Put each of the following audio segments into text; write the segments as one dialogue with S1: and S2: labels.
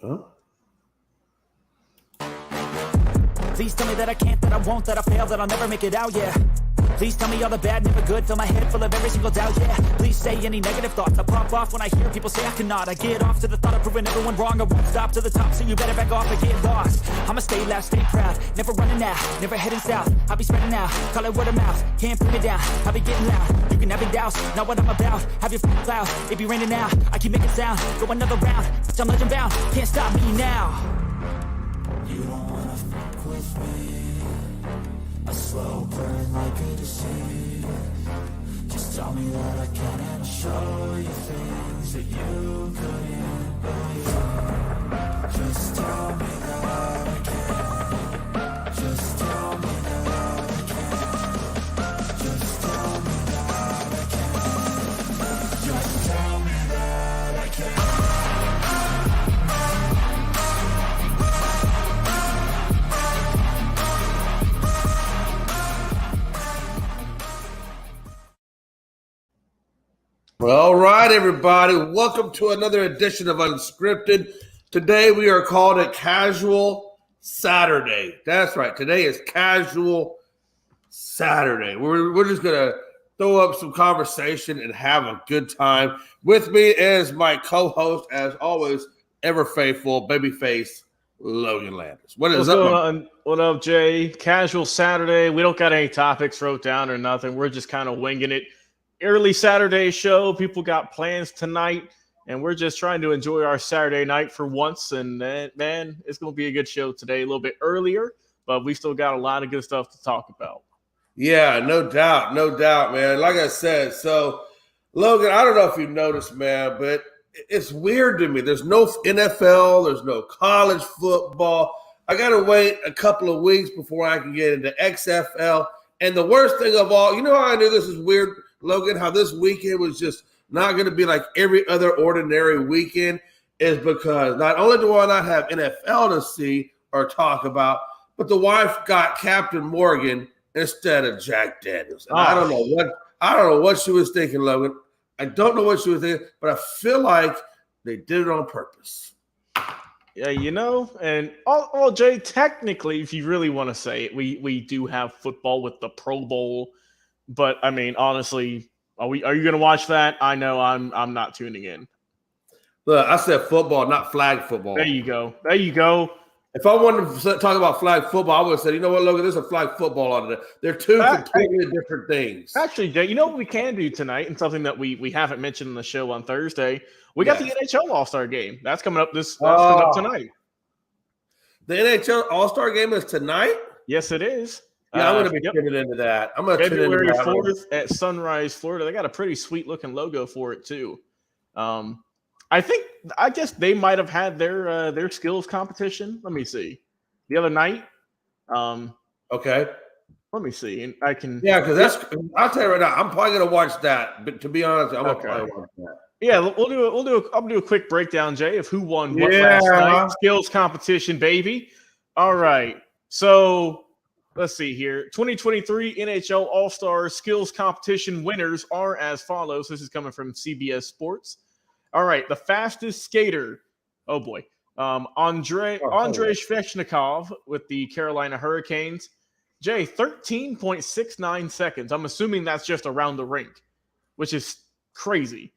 S1: Huh?
S2: Please tell me that I can't, that I won't, that I fail, that I'll never make it out, yeah. Please tell me all the bad, never good, fill my head full of every single doubt, yeah. Please say any negative thoughts, I pop off when I hear people say I cannot. I get off to the thought of proving everyone wrong, I won't stop to the top, so you better back off and get lost. I'ma stay loud, stay proud, never running out, never heading south. I'll be spreading out, call it word of mouth, can't put me down, I'll be getting loud. You can have it douse, not what I'm about, have your f***ing cloud, it be raining now, I keep making sound, go another round, bitch I'm legend bound, can't stop me now. You don't wanna fuck with me, a slow burn like a disease. Just tell me that I can and I'll show you things that you couldn't believe. Just tell me that I can. Just tell me that I can. Just tell me that I can. Just tell me that I can.
S1: Well, all right, everybody. Welcome to another edition of Unscripted. Today we are called a Casual Saturday. That's right. Today is Casual Saturday. We're just going to throw up some conversation and have a good time. With me is my co-host, as always, ever faithful, babyface, Logan Landis.
S3: What's going on? What up, Jay? Casual Saturday. We don't got any topics wrote down or nothing. We're just kind of winging it. Early Saturday show. People got plans tonight, and we're just trying to enjoy our Saturday night for once. And man, it's going to be a good show today. A little bit earlier, but we still got a lot of good stuff to talk about.
S1: Yeah, no doubt, man. Like I said, so Logan, I don't know if you've noticed, man, but it's weird to me. There's no NFL, there's no college football. I got to wait a couple of weeks before I can get into XFL. And the worst thing of all, you know how I knew this is weird, Logan, how this weekend was just not going to be like every other ordinary weekend is because not only do I not have NFL to see or talk about, but the wife got Captain Morgan instead of Jack Daniels. And I don't know what she was thinking, Logan. I don't know what she was thinking, but I feel like they did it on purpose.
S3: Yeah, you know, and all Jay, technically, if you really want to say it, we do have football with the Pro Bowl. But I mean, honestly, are you going to watch that? I know I'm not tuning in.
S1: Look, I said football, not flag football.
S3: There you go.
S1: If I wanted to talk about flag football, I would have said, you know what, Logan, there's a flag football on it. They're two completely different things.
S3: Actually, Jay, you know what we can do tonight, and something that we haven't mentioned in the show on Thursday. We got the NHL All-Star game. That's coming up tonight.
S1: The NHL All-Star game is tonight?
S3: Yes, it is.
S1: Yeah, I'm going to be tuning into that. I'm going to tune into
S3: February
S1: that
S3: 4th at Sunrise, Florida. They got a pretty sweet-looking logo for it, too. I guess they might have had their skills competition. Let me see. The other night.
S1: Okay.
S3: Let me see. And I can.
S1: Yeah, because I'll tell you right now, I'm probably going to watch that. But to be honest, I'm going to probably watch that.
S3: Yeah, I'll do a quick breakdown, Jay, of who won what last night. Skills competition, baby. All right. So let's see here. 2023 NHL All-Star Skills Competition winners are as follows. This is coming from CBS Sports. All right, the fastest skater. Oh boy, Andrei Svechnikov with the Carolina Hurricanes. Jay, 13.69 seconds. I'm assuming that's just around the rink, which is crazy.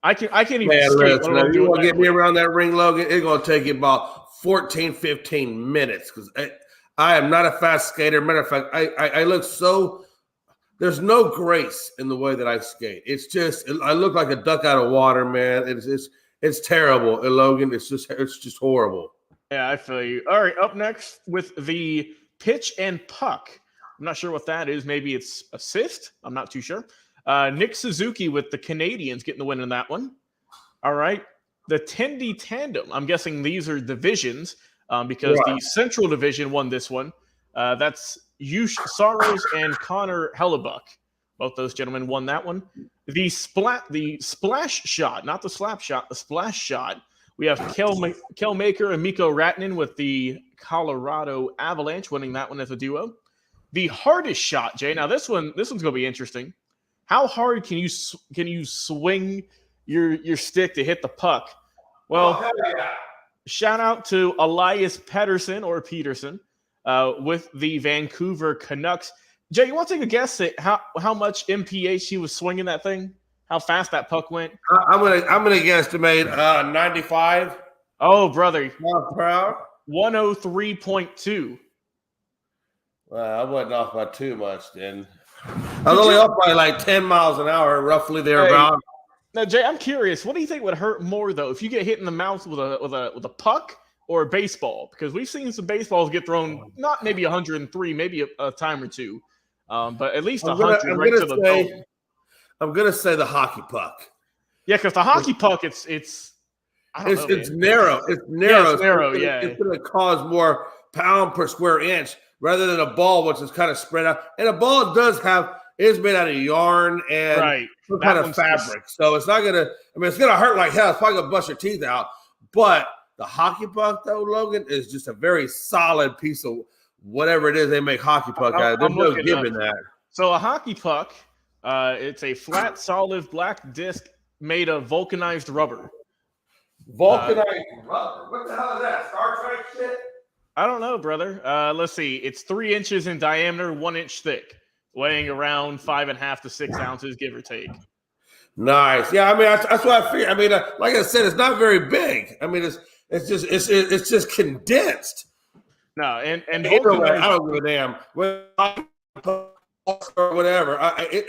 S3: I can't even skate.
S1: If you want to get me around that ring, Logan, it's going to take you about 14, 15 minutes because I am not a fast skater. Matter of fact, I look so – there's no grace in the way that I skate. It's just – I look like a duck out of water, man. It's terrible. And Logan, it's just horrible.
S3: Yeah, I feel you. All right, up next with the pitch and puck. I'm not sure what that is. Maybe it's assist. I'm not too sure. Nick Suzuki with the Canadians getting the win in that one. All right. The Tendy Tandem. I'm guessing these are divisions because the Central Division won this one. That's Yush Saros and Connor Hellebuck. Both those gentlemen won that one. The splash shot, not the slap shot, the splash shot. We have Kel Maker and Mikko Ratinen with the Colorado Avalanche winning that one as a duo. The hardest shot, Jay. Now this one's going to be interesting. How hard can you swing your stick to hit the puck? Well, Shout out to Elias Pettersson or Peterson with the Vancouver Canucks. Jay, you want to take a guess at how much MPH he was swinging that thing? How fast that puck went?
S1: I'm gonna guesstimate 95.
S3: Oh, brother,
S1: Miles per hour.
S3: 103.2.
S1: Well, I wasn't off by too much then. I was only off by like 10 miles an hour, roughly thereabout.
S3: Now, Jay, I'm curious. What do you think would hurt more, though, if you get hit in the mouth with a puck or a baseball? Because we've seen some baseballs get thrown, not maybe 103, maybe a time or two, but at least 100 right to the dome.
S1: I'm gonna say the hockey puck.
S3: Yeah, because the hockey puck, it's
S1: narrow. It's narrow.
S3: Yeah, it's narrow.
S1: It's gonna cause more pound per square inch rather than a ball, which is kind of spread out. And a ball is made out of yarn and some kind of fabric. So it's not gonna. I mean, it's gonna hurt like hell. It's probably gonna bust your teeth out. But the hockey puck, though, Logan, is just a very solid piece of whatever it is they make hockey puck out of. There's no giving that.
S3: So a hockey puck. It's a flat, solid black disc made of vulcanized rubber.
S1: Vulcanized rubber? What the hell is that? Star Trek shit?
S3: I don't know, brother. Let's see. It's 3 inches in diameter, 1 inch thick, weighing around 5.5 to 6 ounces, give or take.
S1: Nice. Yeah, I mean that's what I figured. I mean, like I said, it's not very big. I mean, it's just condensed.
S3: No, and
S1: vulcanized, I don't give a damn. Or whatever.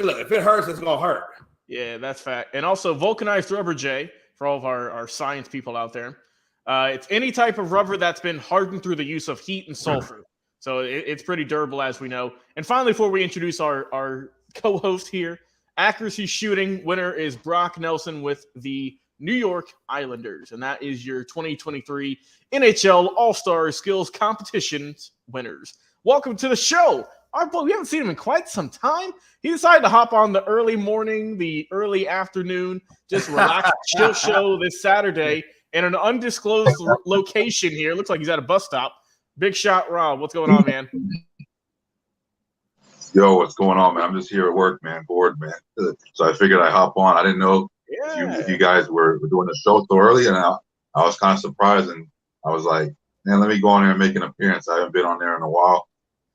S1: Look, if it hurts, it's gonna hurt.
S3: Yeah, that's fact. And also vulcanized rubber, Jay, for all of our science people out there. It's any type of rubber that's been hardened through the use of heat and sulfur. So it's pretty durable, as we know. And finally, before we introduce our co-host here, accuracy shooting winner is Brock Nelson with the New York Islanders. And that is your 2023 NHL All-Star Skills Competitions winners. Welcome to the show. Our boy, we haven't seen him in quite some time. He decided to hop on the early morning, the early afternoon, just relax, chill show this Saturday in an undisclosed location here. Looks like he's at a bus stop. Big Shot Rob, what's going on, man?
S4: Yo, what's going on, man? I'm just here at work, man, bored, man. So I figured I'd hop on. I didn't know if you guys were doing the show so early, and I was kind of surprised, and I was like, man, let me go on there and make an appearance. I haven't been on there in a while.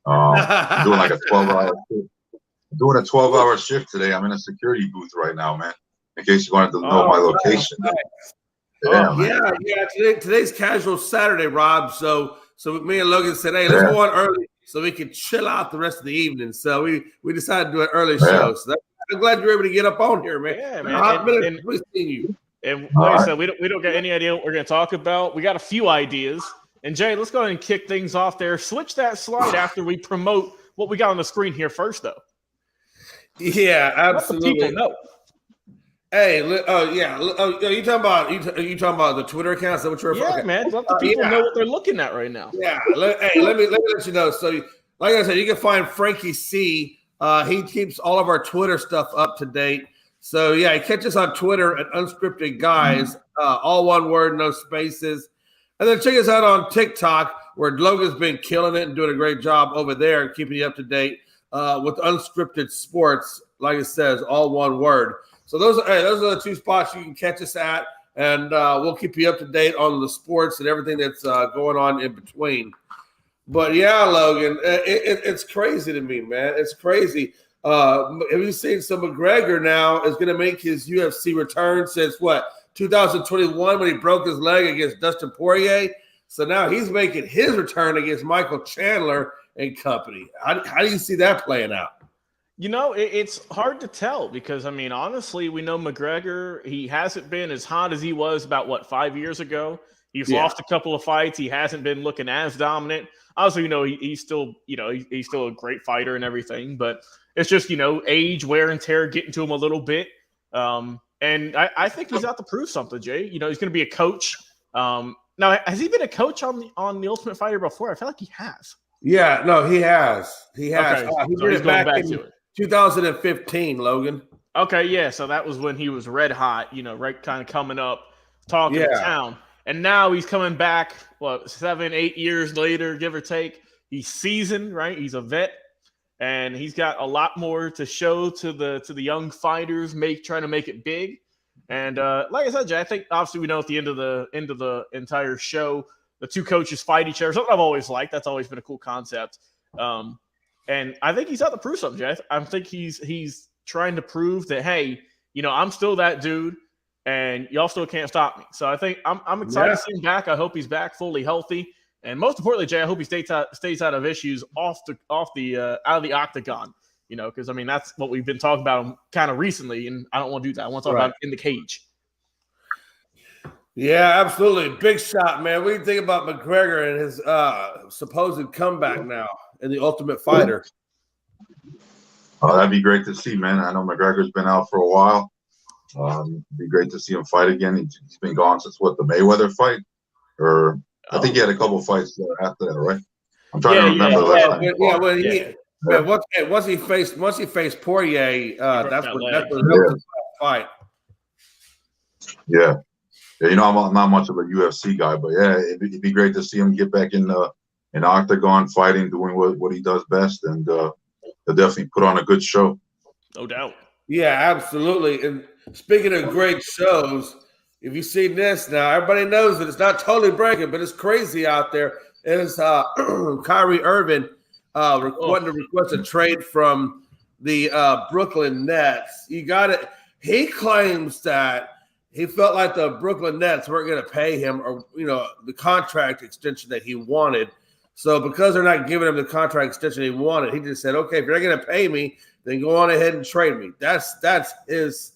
S4: I'm doing like a 12-hour shift. I'm doing a 12-hour shift today. I'm in a security booth right now, man. In case you wanted to know my location.
S1: Nice. Yeah. Today's casual Saturday, Rob. So me and Logan said, hey, let's go on early so we can chill out the rest of the evening. So we decided to do an early show. So I'm glad you're able to get up on here, man.
S3: Yeah, man.
S1: We've seen you.
S3: And like I said, we don't got any idea what we're going to talk about. We got a few ideas. And Jay, let's go ahead and kick things off there. Switch that slide after we promote what we got on the screen here first, though.
S1: Yeah, absolutely.
S3: Let the people know.
S1: Hey, you talking about the Twitter accounts? Is that what you're
S3: referring? Yeah, man. Let the people know what they're looking at right now.
S1: Yeah. Let me let you know. So, like I said, you can find Frankie C. He keeps all of our Twitter stuff up to date. So yeah, catch us on Twitter at Unscripted Guys, all one word, no spaces. And then check us out on TikTok, where Logan's been killing it and doing a great job over there and keeping you up to date with Unscripted Sports. Like it says, all one word. So those are the two spots you can catch us at, and we'll keep you up to date on the sports and everything that's going on in between. But yeah, Logan, it's crazy to me, man. It's crazy. Have you seen? So McGregor now is going to make his UFC return since what? 2021 when he broke his leg against Dustin Poirier. So now he's making his return against Michael Chandler and company. How do you see that playing out?
S3: You know, it's hard to tell because, I mean, honestly, we know McGregor, he hasn't been as hot as he was about, 5 years ago. He's lost a couple of fights. He hasn't been looking as dominant. Obviously, he's still, he's still a great fighter and everything, but it's just, age, wear and tear getting to him a little bit. And I think he's out to prove something, Jay. He's going to be a coach. Now, has he been a coach on the Ultimate Fighter before? I feel like he has.
S1: Yeah, no, he has. He has.
S3: Okay.
S1: He did it back in 2015, Logan.
S3: Okay, yeah. So that was when he was red hot, right kind of coming up, talking to town. And now he's coming back, 7-8 years later, give or take. He's seasoned, right? He's a vet. And he's got a lot more to show to the young fighters, trying to make it big. And like I said, Jay, I think obviously we know at the end of the entire show, the two coaches fight each other. Something I've always liked. That's always been a cool concept. And I think he's out to prove something, Jay. I think he's trying to prove that, hey, I'm still that dude, and y'all still can't stop me. So I think I'm excited to see him back. I hope he's back fully healthy, and most importantly, Jay, I hope he stays out of issues out of the octagon. Because that's what we've been talking about kind of recently, and I don't want to do that. I want to talk about it in the cage.
S1: Yeah, absolutely. Big shot, man. What do you think about McGregor and his supposed comeback now in the Ultimate Fighter?
S4: Oh, that'd be great to see, man. I know McGregor's been out for a while. It'd be great to see him fight again. He's been gone since the Mayweather fight, or I think he had a couple fights after that, right? I'm trying to remember the last time.
S1: Once he faced Poirier, that's when the fight.
S4: Yeah, I'm not much of a UFC guy, but yeah, it'd be great to see him get back in the octagon, fighting, doing what he does best, and he'll definitely put on a good show.
S3: No doubt.
S1: Yeah, absolutely. And speaking of great shows, if you've seen this now, everybody knows that it's not totally breaking, but it's crazy out there. It's Kyrie Irving wanting to request a trade from the Brooklyn Nets. He claims that he felt like the Brooklyn Nets weren't going to pay him, or the contract extension that he wanted. So because they're not giving him the contract extension he wanted, he just said, "Okay, if you're not going to pay me, then go on ahead and trade me." That's his.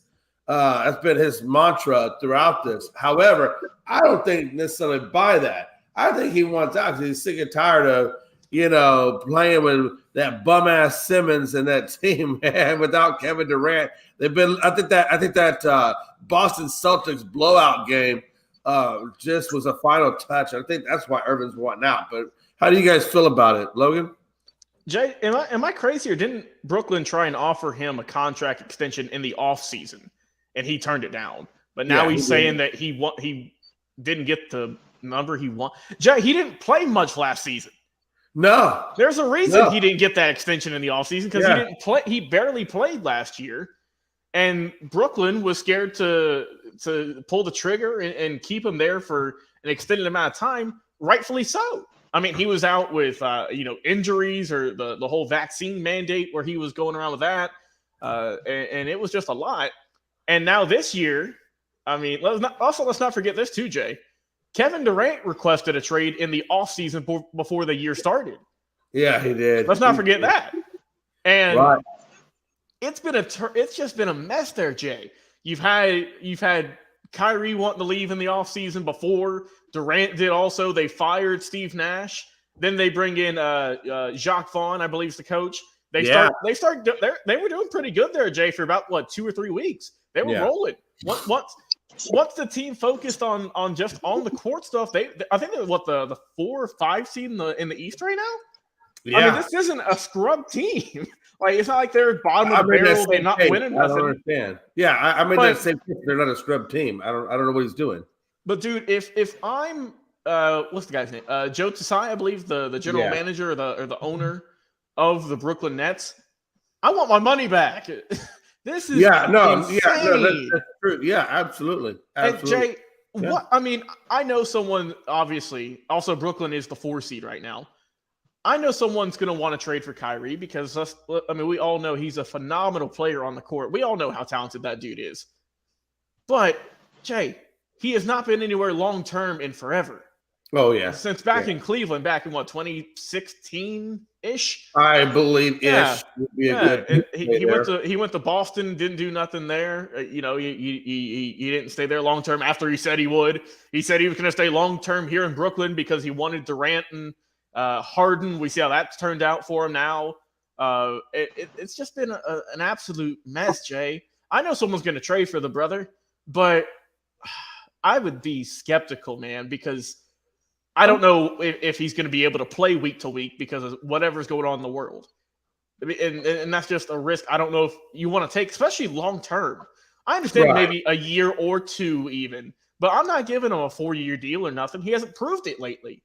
S1: That's been his mantra throughout this. However, I don't think necessarily buy that. I think he wants out because he's sick and tired of playing with that bum ass Simmons and that team, man, without Kevin Durant. I think that Boston Celtics blowout game just was a final touch. I think that's why Irvin's wanting out. But how do you guys feel about it, Logan?
S3: Jay, am I crazy, or didn't Brooklyn try and offer him a contract extension in the offseason and he turned it down? But now he's saying that he didn't get the number he wanted. Jay, he didn't play much last season.
S1: No.
S3: There's a reason he didn't get that extension in the offseason, because he didn't play. He barely played last year. And Brooklyn was scared to pull the trigger and keep him there for an extended amount of time, rightfully so. I mean, he was out with injuries, or the whole vaccine mandate where he was going around with that, and it was just a lot. And now this year, I mean, let's not forget this too, Jay. Kevin Durant requested a trade in the offseason before the year started.
S1: Yeah, he did.
S3: Let's not forget that. And it's just been a mess there, Jay. You've had Kyrie wanting to leave in the offseason before Durant did also. They fired Steve Nash. Then they bring in Jacques Vaughn, I believe is the coach. They were doing pretty good there, Jay, for about 2 or 3 weeks. They were rolling. Once the team focused on just on the court stuff, I think they're the 4 or 5 seed in the East right now. Yeah. I mean, this isn't a scrub team. It's not like they're bottom of the barrel. They're not winning nothing.
S1: I don't understand. Yeah, I mean that same thing. They're not a scrub team. I don't know what he's doing.
S3: But dude, if I'm what's the guy's name? Joe Tsai, I believe the general manager or the owner of the Brooklyn Nets. I want my money back. This is insane.
S1: That's true. Yeah, absolutely.
S3: And Jay, what? I mean, I know someone. Obviously, also Brooklyn is the 4 seed right now. I know someone's going to want to trade for Kyrie because we all know he's a phenomenal player on the court. We all know how talented that dude is. But Jay, he has not been anywhere long term in forever.
S1: Oh yeah,
S3: since back in Cleveland, back in 2016-ish,
S1: I believe.
S3: Yeah, would be a good he went to Boston, didn't do nothing there. He didn't stay there long term after he said he would. He said he was going to stay long term here in Brooklyn because he wanted Durant and Harden. We see how that's turned out for him now. It's just been an absolute mess, Jay. I know someone's going to trade for the brother, but I would be skeptical, man, because I don't know if he's going to be able to play week to week because of whatever's going on in the world. I mean, and that's just a risk I don't know if you want to take, especially long term. I understand maybe a year or 2 even, but I'm not giving him a 4-year deal or nothing. He hasn't proved it lately.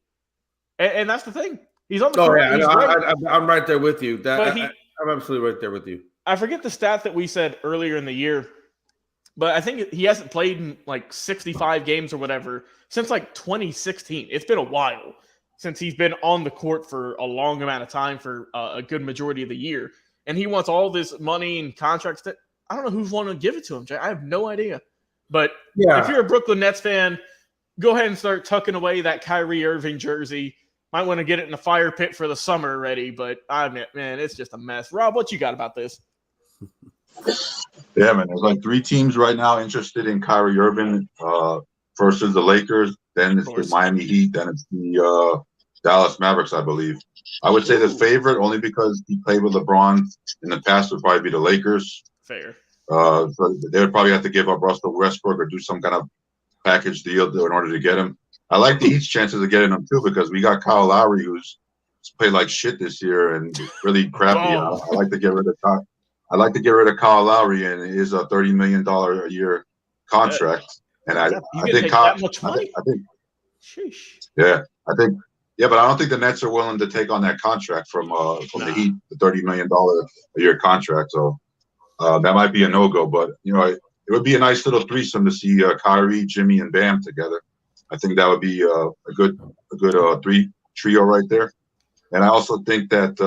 S3: And that's the thing. He's on the court.
S1: I'm right there with you. I'm absolutely right there with you.
S3: I forget the stat that we said earlier in the year. But I think he hasn't played in like 65 games or whatever since like 2016. It's been a while since he's been on the court for a long amount of time for a good majority of the year. And he wants all this money and contracts that I don't know who's want to give it to him, Jay. I have no idea. But if you're a Brooklyn Nets fan, go ahead and start tucking away that Kyrie Irving jersey. Might want to get it in the fire pit for the summer already, but man, it's just a mess. Rob, what you got about this?
S4: Yeah, man. There's like 3 teams right now interested in Kyrie Irving. First is the Lakers, then it's the Miami Heat, then it's the Dallas Mavericks, I believe. I would say the favorite, only because he played with LeBron in the past, would probably be the Lakers.
S3: Fair.
S4: So they would probably have to give up Russell Westbrook or do some kind of package deal in order to get him. I like the Heat's chances of getting him too, because we got Kyle Lowry, who's played like shit this year and really crappy. I like to get rid of Kyle Lowry and his $30 million a year contract. And I think Kyle,
S3: that much money.
S4: I think,
S3: sheesh.
S4: Yeah, but I don't think the Nets are willing to take on that contract from the Heat, the $30 million a year contract. So that might be a no-go. But it would be a nice little threesome to see Kyrie, Jimmy, and Bam together. I think that would be a good trio right there. And I also think that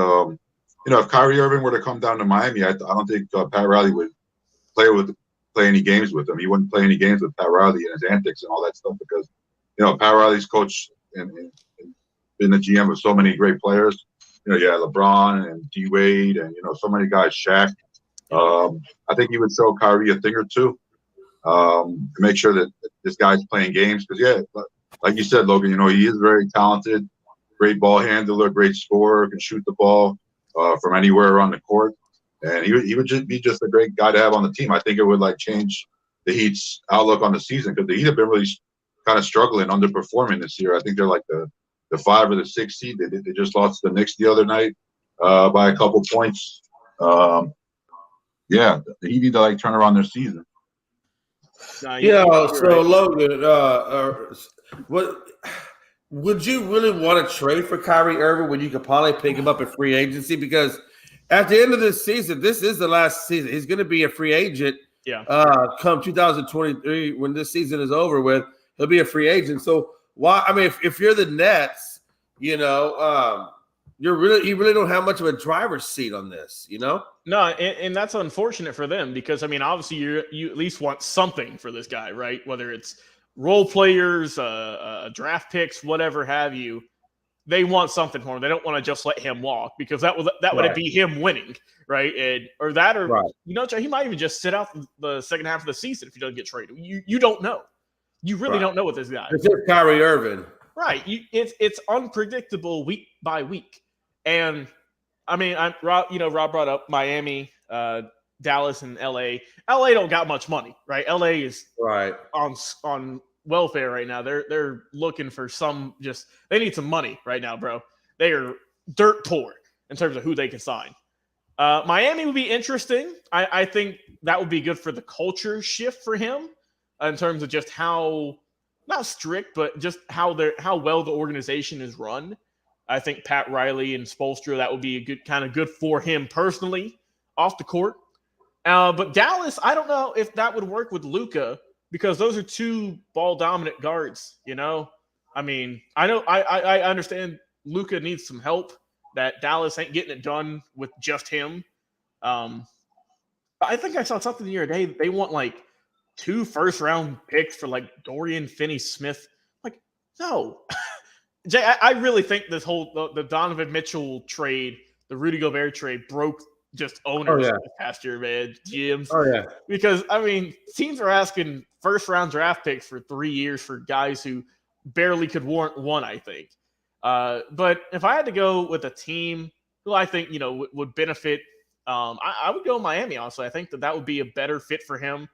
S4: if Kyrie Irving were to come down to Miami, I don't think Pat Riley would play any games with him. He wouldn't play any games with Pat Riley and his antics and all that stuff, because Pat Riley's coach and been the GM of so many great players. You had LeBron and D Wade and so many guys, Shaq. I think he would show Kyrie a thing or two to make sure that this guy's playing games. Because like you said, Logan, he is very talented, great ball handler, great scorer, can shoot the ball from anywhere around the court. And he would just be a great guy to have on the team. I think it would change the Heat's outlook on the season, because the Heat have been really kind of struggling, underperforming this year. I think they're like the 5 or the 6 seed. They just lost to the Knicks the other night by a couple points. The Heat need to turn around their season.
S1: Logan, what would you really want to trade for Kyrie Irving when you could probably pick him up at free agency? Because at the end of this season, this is the last season. He's going to be a free agent. Come 2023, when this season is over with, he'll be a free agent. So why? I mean, if you're the Nets, you really don't have much of a driver's seat on this. No,
S3: and that's unfortunate for them, because obviously you at least want something for this guy, right? Whether it's role players, draft picks, whatever have you. They want something for him. They don't want to just let him walk, because that would be him winning, right? He might even just sit out the second half of the season if he doesn't get traded. You don't know. You really don't know with this guy.
S1: It's just Kyrie Irving,
S3: right? It's unpredictable week by week, and Rob brought up Miami, Dallas, and LA. LA don't got much money, right? LA is on welfare right now. They're looking for they need some money right now, bro. They are dirt poor in terms of who they can sign. Miami would be interesting. I think that would be good for the culture shift for him, in terms of just how, not strict, but just how well the organization is run. I think Pat Riley and Spoelstra, that would be good for him personally off the court. But Dallas, I don't know if that would work with Luka, because those are 2 ball dominant guards. I know I understand Luka needs some help, that Dallas ain't getting it done with just him. I think I saw something the other day. They want 2 first-round picks for Dorian Finney-Smith. No. Jay, I really think this whole the Donovan Mitchell trade, the Rudy Gobert trade, broke just owners this past year, man. GMs. Because teams are asking first-round draft picks for 3 years for guys who barely could warrant 1, I think. But if I had to go with a team who I think would benefit, I would go Miami. Honestly, I think that would be a better fit for him.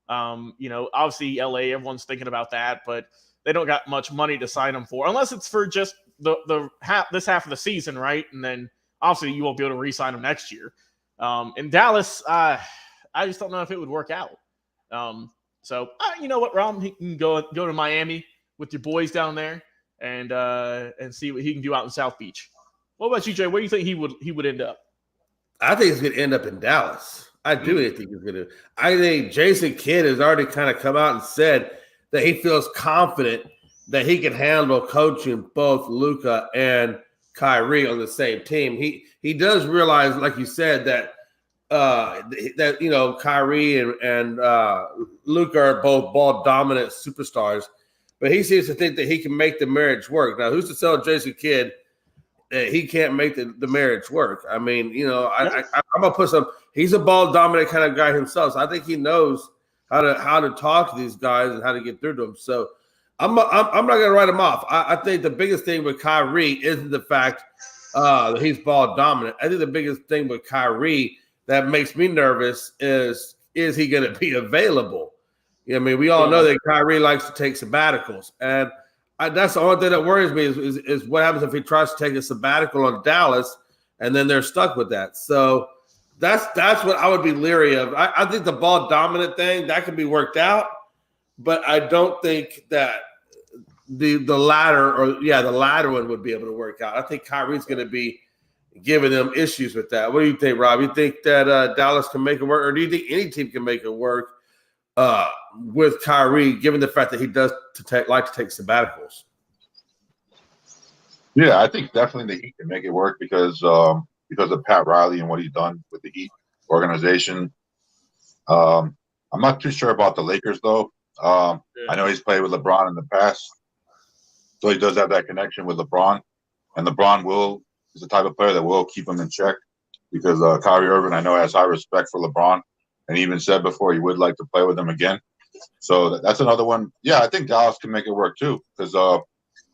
S3: Obviously LA, everyone's thinking about that, but they don't got much money to sign him for, unless it's for just this half of the season, right? And then obviously you won't be able to re-sign him next year. In Dallas, I just don't know if it would work out. So you know what, Rom, he can go to Miami with your boys down there and see what he can do out in South Beach. What about you, Jay? Where do you think he would end up?
S1: I think he's going to end up in Dallas. I do think he's going to. I think Jason Kidd has already kind of come out and said that he feels confident that he can handle coaching both Luka and Kyrie on the same team. He does realize, like you said, that Kyrie and Luka are both ball dominant superstars, but he seems to think that he can make the marriage work. Now, who's to tell Jason Kidd that he can't make the marriage work? I mean, I'm gonna put some. He's a ball dominant kind of guy himself, so I think he knows how to talk to these guys and how to get through to them. So I'm not gonna write him off. I think the biggest thing with Kyrie isn't the fact that he's ball dominant. I think the biggest thing with Kyrie that makes me nervous is he going to be available? I mean, we all know that Kyrie likes to take sabbaticals, and that's the only thing that worries me is what happens if he tries to take a sabbatical on Dallas, and then they're stuck with that. So that's what I would be leery of. I think the ball dominant thing that can be worked out, but I don't think that the latter one would be able to work out. I think Kyrie's going to be giving them issues with that. What do you think, Rob? You think that Dallas can make it work, or do you think any team can make it work with Kyrie, given the fact that he does like to take sabbaticals?
S4: Yeah, I think definitely the Heat can make it work because of Pat Riley and what he's done with the Heat organization. I'm not too sure about the Lakers, though. I know he's played with LeBron in the past, so he does have that connection with LeBron, and LeBron is the type of player that will keep him in check because Kyrie Irving, I know, has high respect for LeBron, and he even said before he would like to play with him again. So that's another one. Yeah, I think Dallas can make it work too because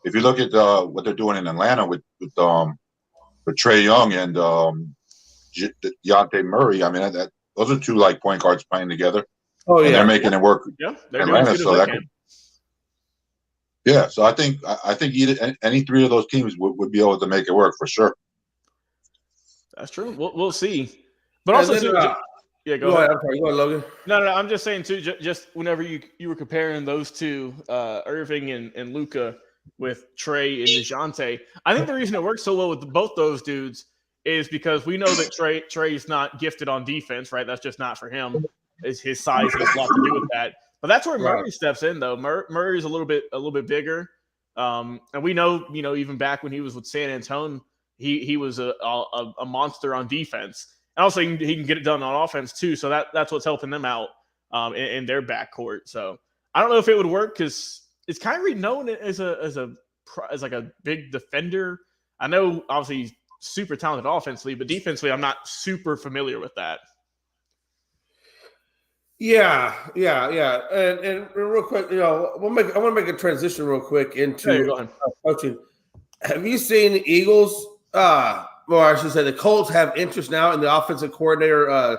S4: if you look at what they're doing in Atlanta with Trae Young and Dejounte Murray, I mean, those are two like point guards playing together. Oh yeah, and they're making it work. Yeah, they're doing as good as they can. Yeah, so I think any three of those teams would be able to make it work for sure.
S3: That's true. We'll see. But also, go ahead.
S1: Go ahead, Logan.
S3: No. I'm just saying too. Just whenever you were comparing those two, Irving and Luka with Trae and DeJounte, I think the reason it works so well with both those dudes is because we know that Trae's not gifted on defense, right? That's just not for him. His size has a lot to do with that. But that's where Murray steps in, though. Murray's a little bit bigger, and we know, even back when he was with San Antonio, he was a monster on defense, and also he can get it done on offense too. So that's what's helping them out in their backcourt. So I don't know if it would work because is Kyrie known as like a big defender? I know obviously he's super talented offensively, but defensively, I'm not super familiar with that.
S1: Yeah. And real quick, I want to make a transition real quick into coaching. Have you seen the Eagles? Or I should say the Colts have interest now in the offensive coordinator. I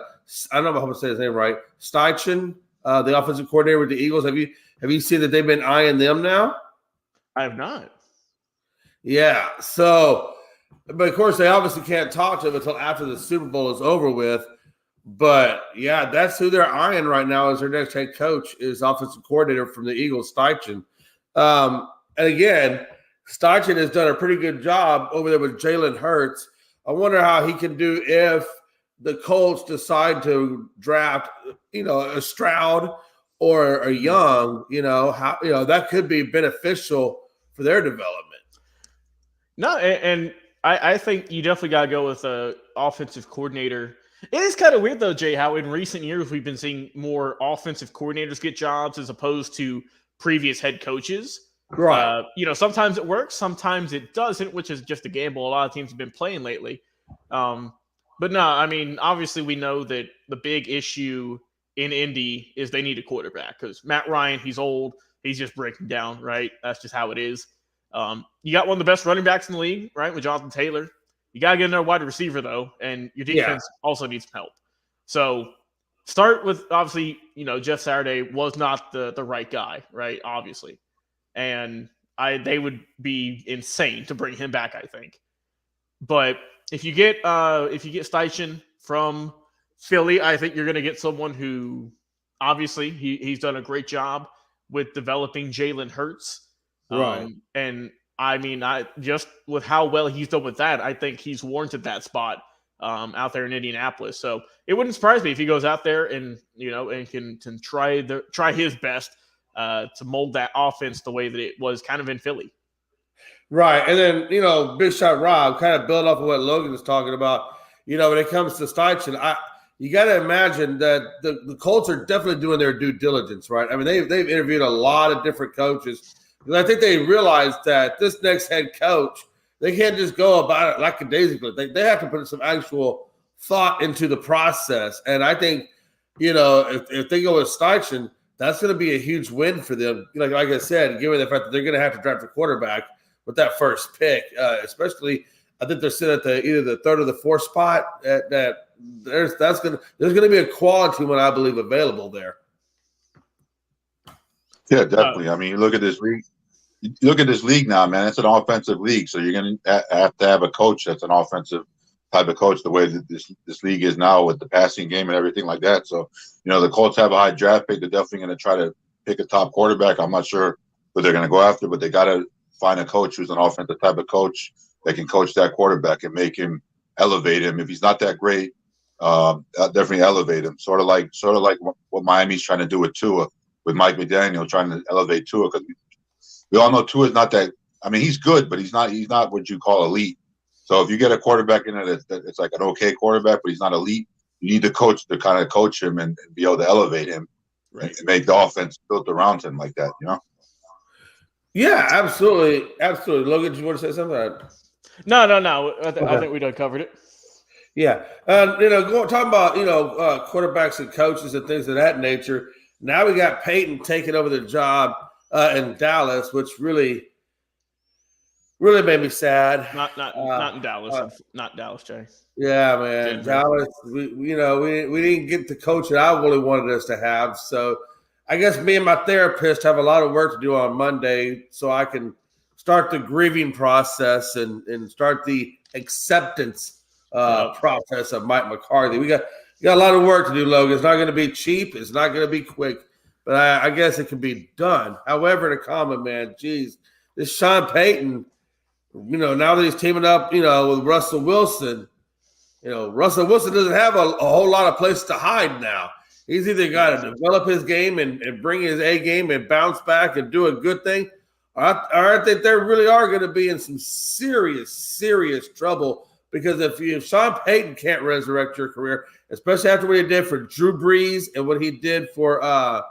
S1: don't know if I'm going to say his name right. Steichen, the offensive coordinator with the Eagles. Have you seen that they've been eyeing them now?
S3: I have not.
S1: Yeah. So, but of course, they obviously can't talk to him until after the Super Bowl is over with. But yeah, that's who they're eyeing right now as their next head coach is offensive coordinator from the Eagles, Steichen. And again, Steichen has done a pretty good job over there with Jalen Hurts. I wonder how he can do if the Colts decide to draft, a Stroud or a Young. That could be beneficial for their development.
S3: No, and I think you definitely got to go with an offensive coordinator. It is kind of weird, though, Jay, how in recent years we've been seeing more offensive coordinators get jobs as opposed to previous head coaches.
S1: Right.
S3: Sometimes it works, sometimes it doesn't, which is just a gamble a lot of teams have been playing lately. But no, I mean, obviously we know that the big issue in Indy is they need a quarterback because Matt Ryan, he's old. He's just breaking down, right? That's just how it is. You got one of the best running backs in the league, right, with Jonathan Taylor. You got to get another wide receiver, though, and your defense also needs some help. So start with, obviously, Jeff Saturday was not the right guy, right, obviously. And they would be insane to bring him back, I think. But if you get Steichen from Philly, I think you're going to get someone who, obviously, he's done a great job with developing Jalen Hurts.
S1: Right.
S3: And I mean, just with how well he's done with that, I think he's warranted that spot out there in Indianapolis. So it wouldn't surprise me if he goes out there and can try his best to mold that offense the way that it was kind of in Philly.
S1: Right. And then, Big Shot Rob, kind of build off of what Logan was talking about. When it comes to Steichen, you got to imagine that the Colts are definitely doing their due diligence, right? I mean, they've interviewed a lot of different coaches. And I think they realized that this next head coach, they can't just go about it lackadaisically. They have to put some actual thought into the process. And I think, if they go with Steichen, that's going to be a huge win for them. Like I said, given the fact that they're going to have to draft a quarterback with that first pick, especially I think they're sitting at either the third or the fourth spot. There's going to be a quality one, I believe, available there.
S4: Yeah, definitely. I mean, you look at this league. You look at this league now, man. It's an offensive league, so you're going to have to have a coach that's an offensive type of coach. The way that this league is now with the passing game and everything like that. So, the Colts have a high draft pick. They're definitely going to try to pick a top quarterback. I'm not sure what they're going to go after, but they got to find a coach who's an offensive type of coach that can coach that quarterback and make him elevate him. If he's not that great, definitely elevate him. Sort of like what Miami's trying to do with Tua, with Mike McDaniel trying to elevate Tua, because we all know Tua's not that. I mean, he's good, but he's not what you call elite. So if you get a quarterback in there that's like an okay quarterback, but he's not elite, you need the coach to kind of coach him and be able to elevate him, right, and make the offense built around him like that.
S1: Yeah, absolutely. Logan, do you want to say something?
S3: No. I think we done covered it.
S1: Yeah. Talking about, quarterbacks and coaches and things of that nature. Now we got Peyton taking over the job in Dallas, which really made me sad.
S3: Not in Dallas. Not Dallas, Jay.
S1: Yeah, man. Denver. Dallas, we didn't get the coach that I really wanted us to have. So I guess me and my therapist have a lot of work to do on Monday so I can start the grieving process and start the acceptance process of Mike McCarthy. We got a lot of work to do, Logan. It's not going to be cheap. It's not going to be quick, but I guess it can be done. However, to comment, man, geez, this Sean Payton, now that he's teaming up, with Russell Wilson, Russell Wilson doesn't have a whole lot of places to hide now. He's either got to develop his game and bring his A game and bounce back and do a good thing, or I think they really are going to be in some serious, serious trouble, because if Sean Payton can't resurrect your career, especially after what he did for Drew Brees and what he did for help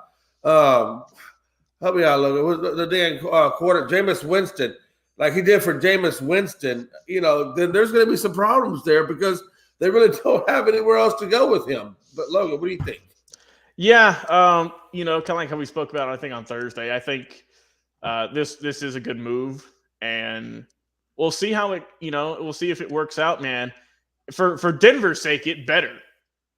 S1: me out, Logan, the damn quarter, Jameis Winston, like he did for Jameis Winston, then there's going to be some problems there because they really don't have anywhere else to go with him. But Logan, what do you think?
S3: Yeah, kind of like how we spoke about, I think on Thursday. I think this is a good move, and we'll see how we'll see if it works out, man. For Denver's sake, it better,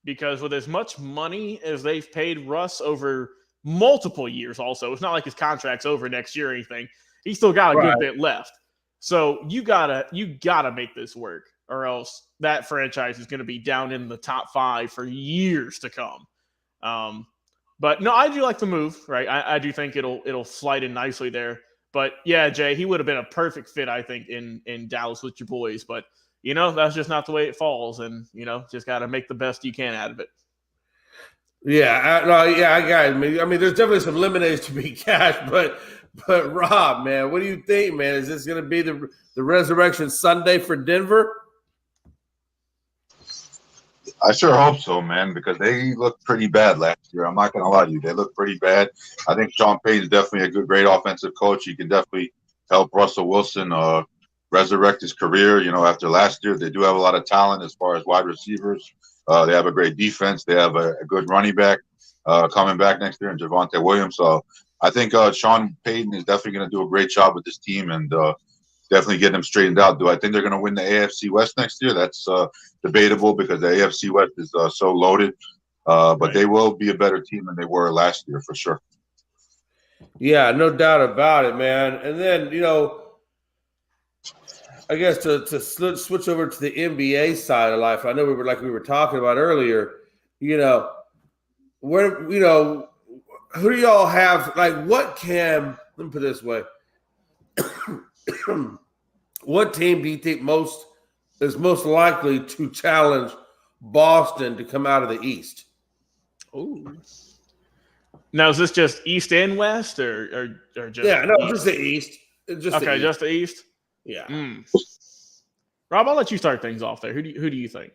S3: because with as much money as they've paid Russ over multiple years, also, it's not like his contract's over next year or anything. He's still got a good bit left. So you gotta make this work, or else that franchise is going to be down in the top 5 for years to come. But no, I do like the move, right? I do think it'll slide in nicely there. But yeah, Jay, he would have been a perfect fit, I think, in Dallas with your boys. But that's just not the way it falls, and just got to make the best you can out of it.
S1: Yeah, I got it. I mean, there's definitely some lemonades to be cashed, but Rob, man, what do you think, man? Is this going to be the resurrection Sunday for Denver?
S4: I sure hope so, man, because they looked pretty bad last year. I'm not going to lie to you. They looked pretty bad. I think Sean Payton's definitely a great offensive coach. He can definitely help Russell Wilson resurrect his career. After last year, they do have a lot of talent as far as wide receivers. They have a great defense. They have a good running back coming back next year in Javonte Williams. So I think Sean Payton is definitely going to do a great job with this team and definitely get them straightened out. Do I think they're going to win the AFC West next year? That's debatable because the AFC West is so loaded. But they will be a better team than they were last year for sure.
S1: Yeah, no doubt about it, man. And then, I guess to switch over to the NBA side of life, I know we were talking about earlier, where, who do y'all have, let me put it this way. What team do you think most is most likely to challenge Boston to come out of the East.
S3: Ooh. Now, is this just East and West, or just
S1: just the East. Just
S3: the East.
S1: Yeah.
S3: Rob, I'll let you start things off there. Who do you think?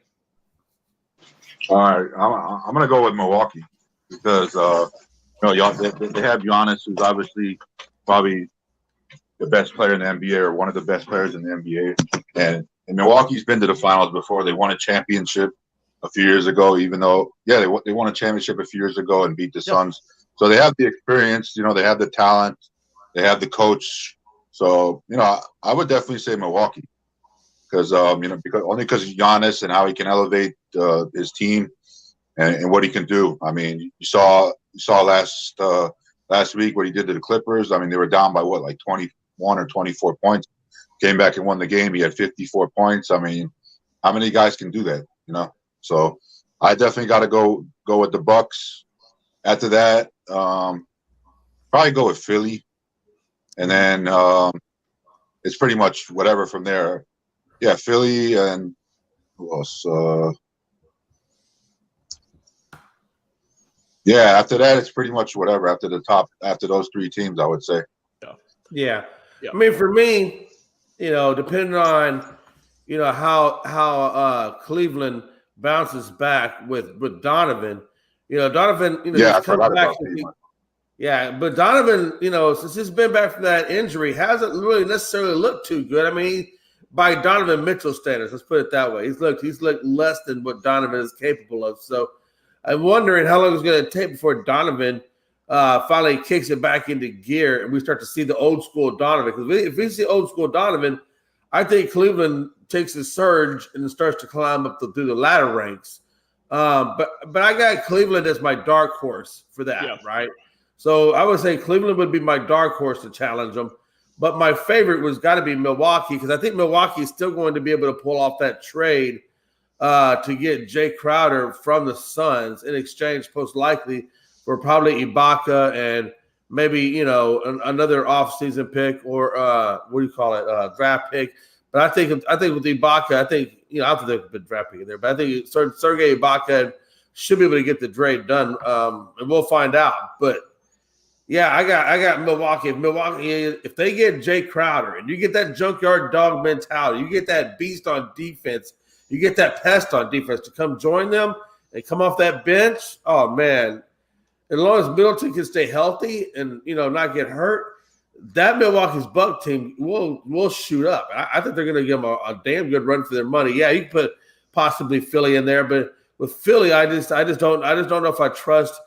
S4: All right, I'm gonna go with Milwaukee because they have Giannis, who's obviously probably the best player in the NBA or one of the best players in the NBA, and Milwaukee's been to the finals before. They won a championship a few years ago, even though they won a championship a few years ago and beat the Suns. So they have the experience, they have the talent, they have the coach. So I would definitely say Milwaukee. Because because Giannis and how he can elevate his team and what he can do. I mean, you saw last week what he did to the Clippers. I mean, they were down by like 21 or 24 points. Came back and won the game. He had 54 points. I mean, how many guys can do that? So I definitely got to go with the Bucks. After that, probably go with Philly, and then it's pretty much whatever from there. Yeah, Philly and who else? After that, it's pretty much whatever. After those three teams, I would say.
S1: Yeah. I mean, for me, depending on how Cleveland bounces back with Donovan. Donovan.
S4: I forgot about Cleveland.
S1: Yeah, but Donovan, since he's been back from that injury, hasn't really necessarily looked too good. I mean, by Donovan Mitchell standards, let's put it that way, he's looked less than what Donovan is capable of. So I'm wondering how long it's going to take before Donovan finally kicks it back into gear and we start to see the old school Donovan. Because if we see old school Donovan, I think Cleveland takes a surge and starts to climb up through the ladder ranks. But I got Cleveland as my dark horse for that, right? So I would say Cleveland would be my dark horse to challenge them. But my favorite was got to be Milwaukee because I think Milwaukee is still going to be able to pull off that trade to get Jay Crowder from the Suns in exchange, most likely, for probably Ibaka and maybe, another offseason pick or draft pick. But I think with Ibaka, I think there's a draft pick in there, but I think Sergei Ibaka should be able to get the trade done, and we'll find out. But yeah, I got Milwaukee. If they get Jay Crowder and you get that junkyard dog mentality, you get that beast on defense, you get that pest on defense to come join them and come off that bench. Oh man, as long as Middleton can stay healthy and not get hurt, that Milwaukee's Buck team will shoot up. I think they're going to give them a damn good run for their money. Yeah, you can put possibly Philly in there, but with Philly, I just don't know if I trust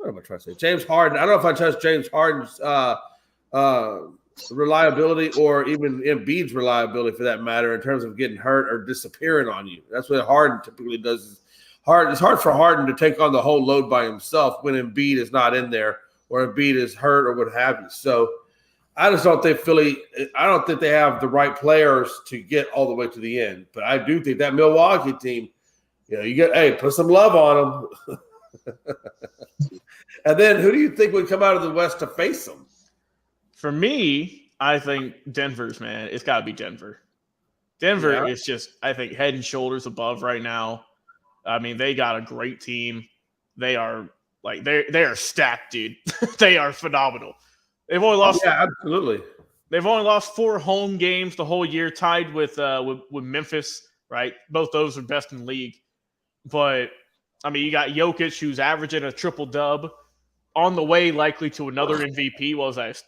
S1: what am I trying to say? James Harden. I don't know if I trust James Harden's reliability or even Embiid's reliability for that matter in terms of getting hurt or disappearing on you. That's what Harden typically does. It's hard for Harden to take on the whole load by himself when Embiid is not in there or Embiid is hurt or what have you. So I just don't think I don't think they have the right players to get all the way to the end. But I do think that Milwaukee team, put some love on them. And then who do you think would come out of the West to face them?
S3: For me, I think Denver's, man. It's got to be Denver. Denver is just, I think, head and shoulders above right now. I mean, they got a great team. They are they are stacked, dude. They are phenomenal. They've only lost.
S1: Yeah, absolutely.
S3: They've only lost 4 home games the whole year, tied with Memphis. Right, both those are best in the league. But I mean, you got Jokic, who's averaging a triple dub, on the way likely to another MVP. What was that, his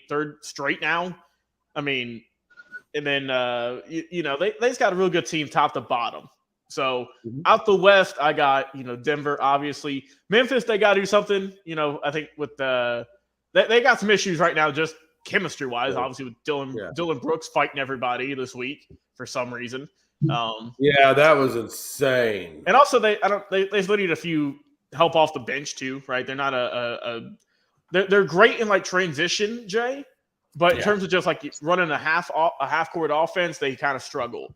S3: third straight now? I mean, and then they just got a real good team top to bottom. So out the West, I got Denver, obviously. Memphis, they got to do something. I think with they got some issues right now, just chemistry wise. Obviously with Dylan Brooks fighting everybody this week for some reason.
S1: That was insane.
S3: And also they still need a few help off the bench too, right? They're not they're great in like transition, Jay, but in terms of just like running a half court offense, they kind of struggle.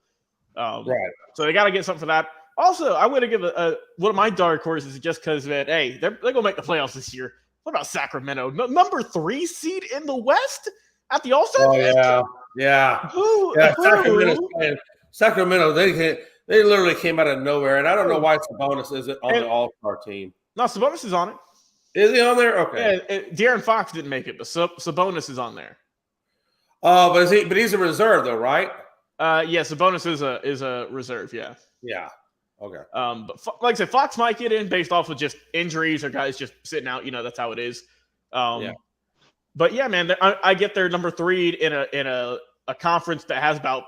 S3: Right. So they got to get something for that. Also, I'm going to give one of my dark horses just because that they're going to make the playoffs this year. What about Sacramento, number 3 seed in the West at the All-Star?
S1: Oh Yeah.
S3: Who?
S1: Yeah, Sacramento, they literally came out of nowhere, and I don't know why Sabonis isn't on the All-Star team.
S3: No, Sabonis is on it.
S1: Is he on there? Okay.
S3: Yeah, De'Aaron Fox didn't make it, but Sabonis is on there.
S1: Oh, but he's a reserve though, right?
S3: Yeah, Sabonis is a reserve. Yeah.
S1: Yeah. Okay.
S3: But like I said, Fox might get in based off of just injuries or guys just sitting out. That's how it is.
S1: Yeah.
S3: But yeah, man, I get their number 3 in a conference that has about.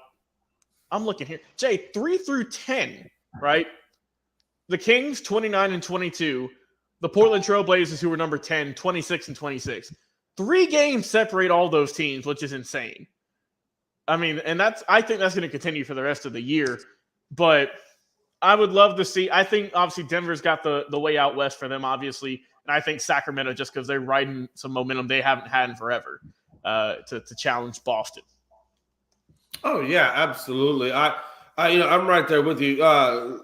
S3: I'm looking here, Jay, 3 through 10, right? The Kings 29 and 22, the Portland Trailblazers, who were number 10, 26 and 26. 3 games separate all those teams, which is insane. I mean, and I think that's going to continue for the rest of the year. But I would love to see. I think obviously Denver's got the way out west for them, obviously, and I think Sacramento, just because they're riding some momentum they haven't had in forever, to challenge Boston.
S1: Oh yeah, absolutely. I'm right there with you.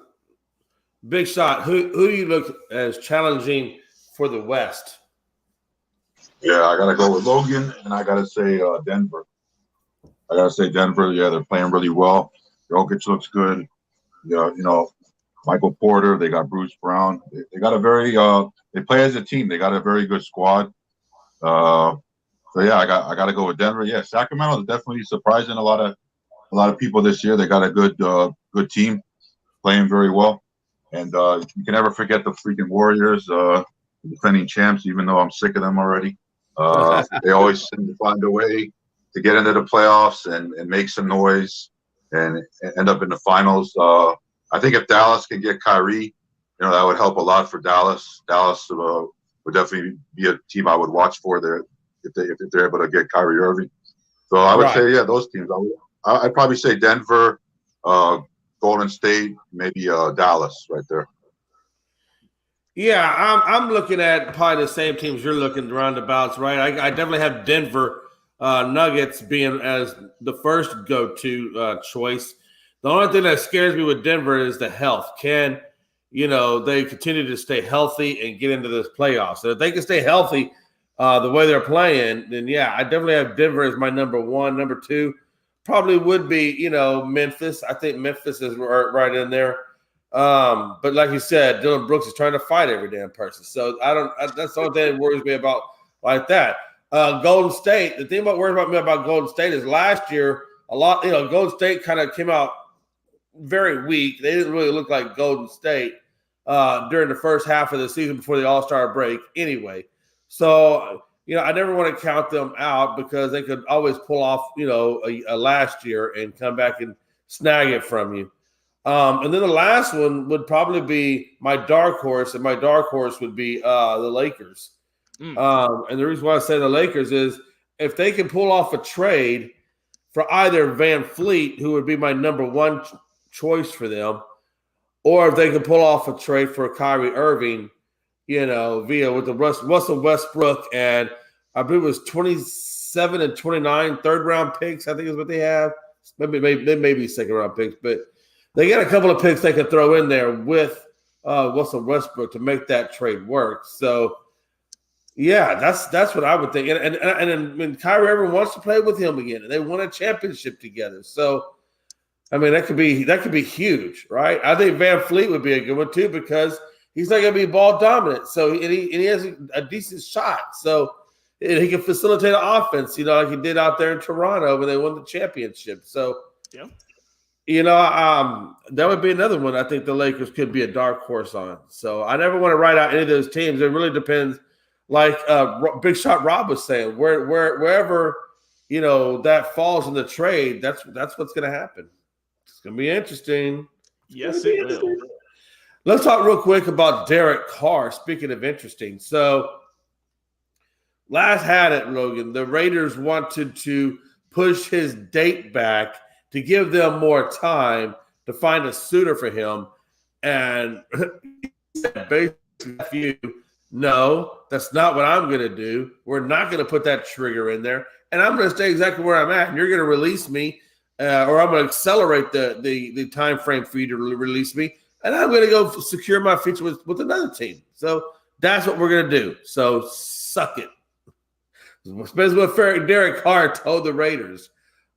S1: Big Shot. Who you look as challenging for the West?
S4: Yeah, I gotta go with Logan, and I gotta say Denver. I gotta say Denver. Yeah, they're playing really well. Jokic looks good. Yeah, Michael Porter. They got Bruce Brown. They got a very. They play as a team. They got a very good squad. So yeah, I got to go with Denver. Yeah, Sacramento is definitely surprising a lot of people this year. They got a good team, playing very well, and you can never forget the freaking Warriors, defending champs. Even though I'm sick of them already, they always seem to find a way to get into the playoffs and make some noise and end up in the finals. I think if Dallas can get Kyrie, that would help a lot for Dallas. Dallas would definitely be a team I would watch for there if they're able to get Kyrie Irving. So I would say, yeah, those teams. I'd probably say Denver, Golden State, maybe Dallas right there.
S1: Yeah, I'm looking at probably the same teams you're looking roundabouts, right? I definitely have Denver Nuggets being as the first go-to choice. The only thing that scares me with Denver is the health. Can they continue to stay healthy and get into this playoffs? So if they can stay healthy the way they're playing, then yeah, I definitely have Denver as my number 1. Number 2 probably would be Memphis. I think Memphis is right in there. But like you said, Dylan Brooks is trying to fight every damn person. So that's the only thing that worries me about like that. Golden State. The thing about worrying about me about Golden State is last year Golden State kind of came out very weak. They didn't really look like Golden State during the first half of the season before the All-Star break anyway. So, I never want to count them out because they could always pull off, a last year and come back and snag it from you. And then the last one would probably be my dark horse, and my dark horse would be the Lakers. And the reason why I say the Lakers is if they can pull off a trade for either Van Fleet, who would be my number 1 choice for them, or if they can pull off a trade for Kyrie Irving, via with the Russell Westbrook, and I believe it was 27 and 29 third-round picks, I think is what they have. Maybe they may be second-round picks, but they got a couple of picks they could throw in there with Russell Westbrook to make that trade work. So, yeah, that's what I would think. And when Kyrie Irving wants to play with him again, and they won a championship together, so I mean that could be huge, right? I think Van Fleet would be a good one too because he's not going to be ball dominant, so and he has a decent shot, so and he can facilitate an offense, like he did out there in Toronto when they won the championship. So, yeah. That would be another one I think the Lakers could be a dark horse on. So I never want to write out any of those teams. It really depends. Like Big Shot Rob was saying, wherever that falls in the trade, that's what's going to happen. It's going to be interesting.
S3: Yes, it will.
S1: Let's talk real quick about Derek Carr. Speaking of interesting, so last had it, Logan. The Raiders wanted to push his date back to give them more time to find a suitor for him. And basically, no, that's not what I'm going to do. We're not going to put that trigger in there. And I'm going to stay exactly where I'm at. And you're going to release me, or I'm going to accelerate the time frame for you to release me. And I'm going to go secure my future with another team. So that's what we're going to do. So suck it. Especially what Derek Carr told the Raiders.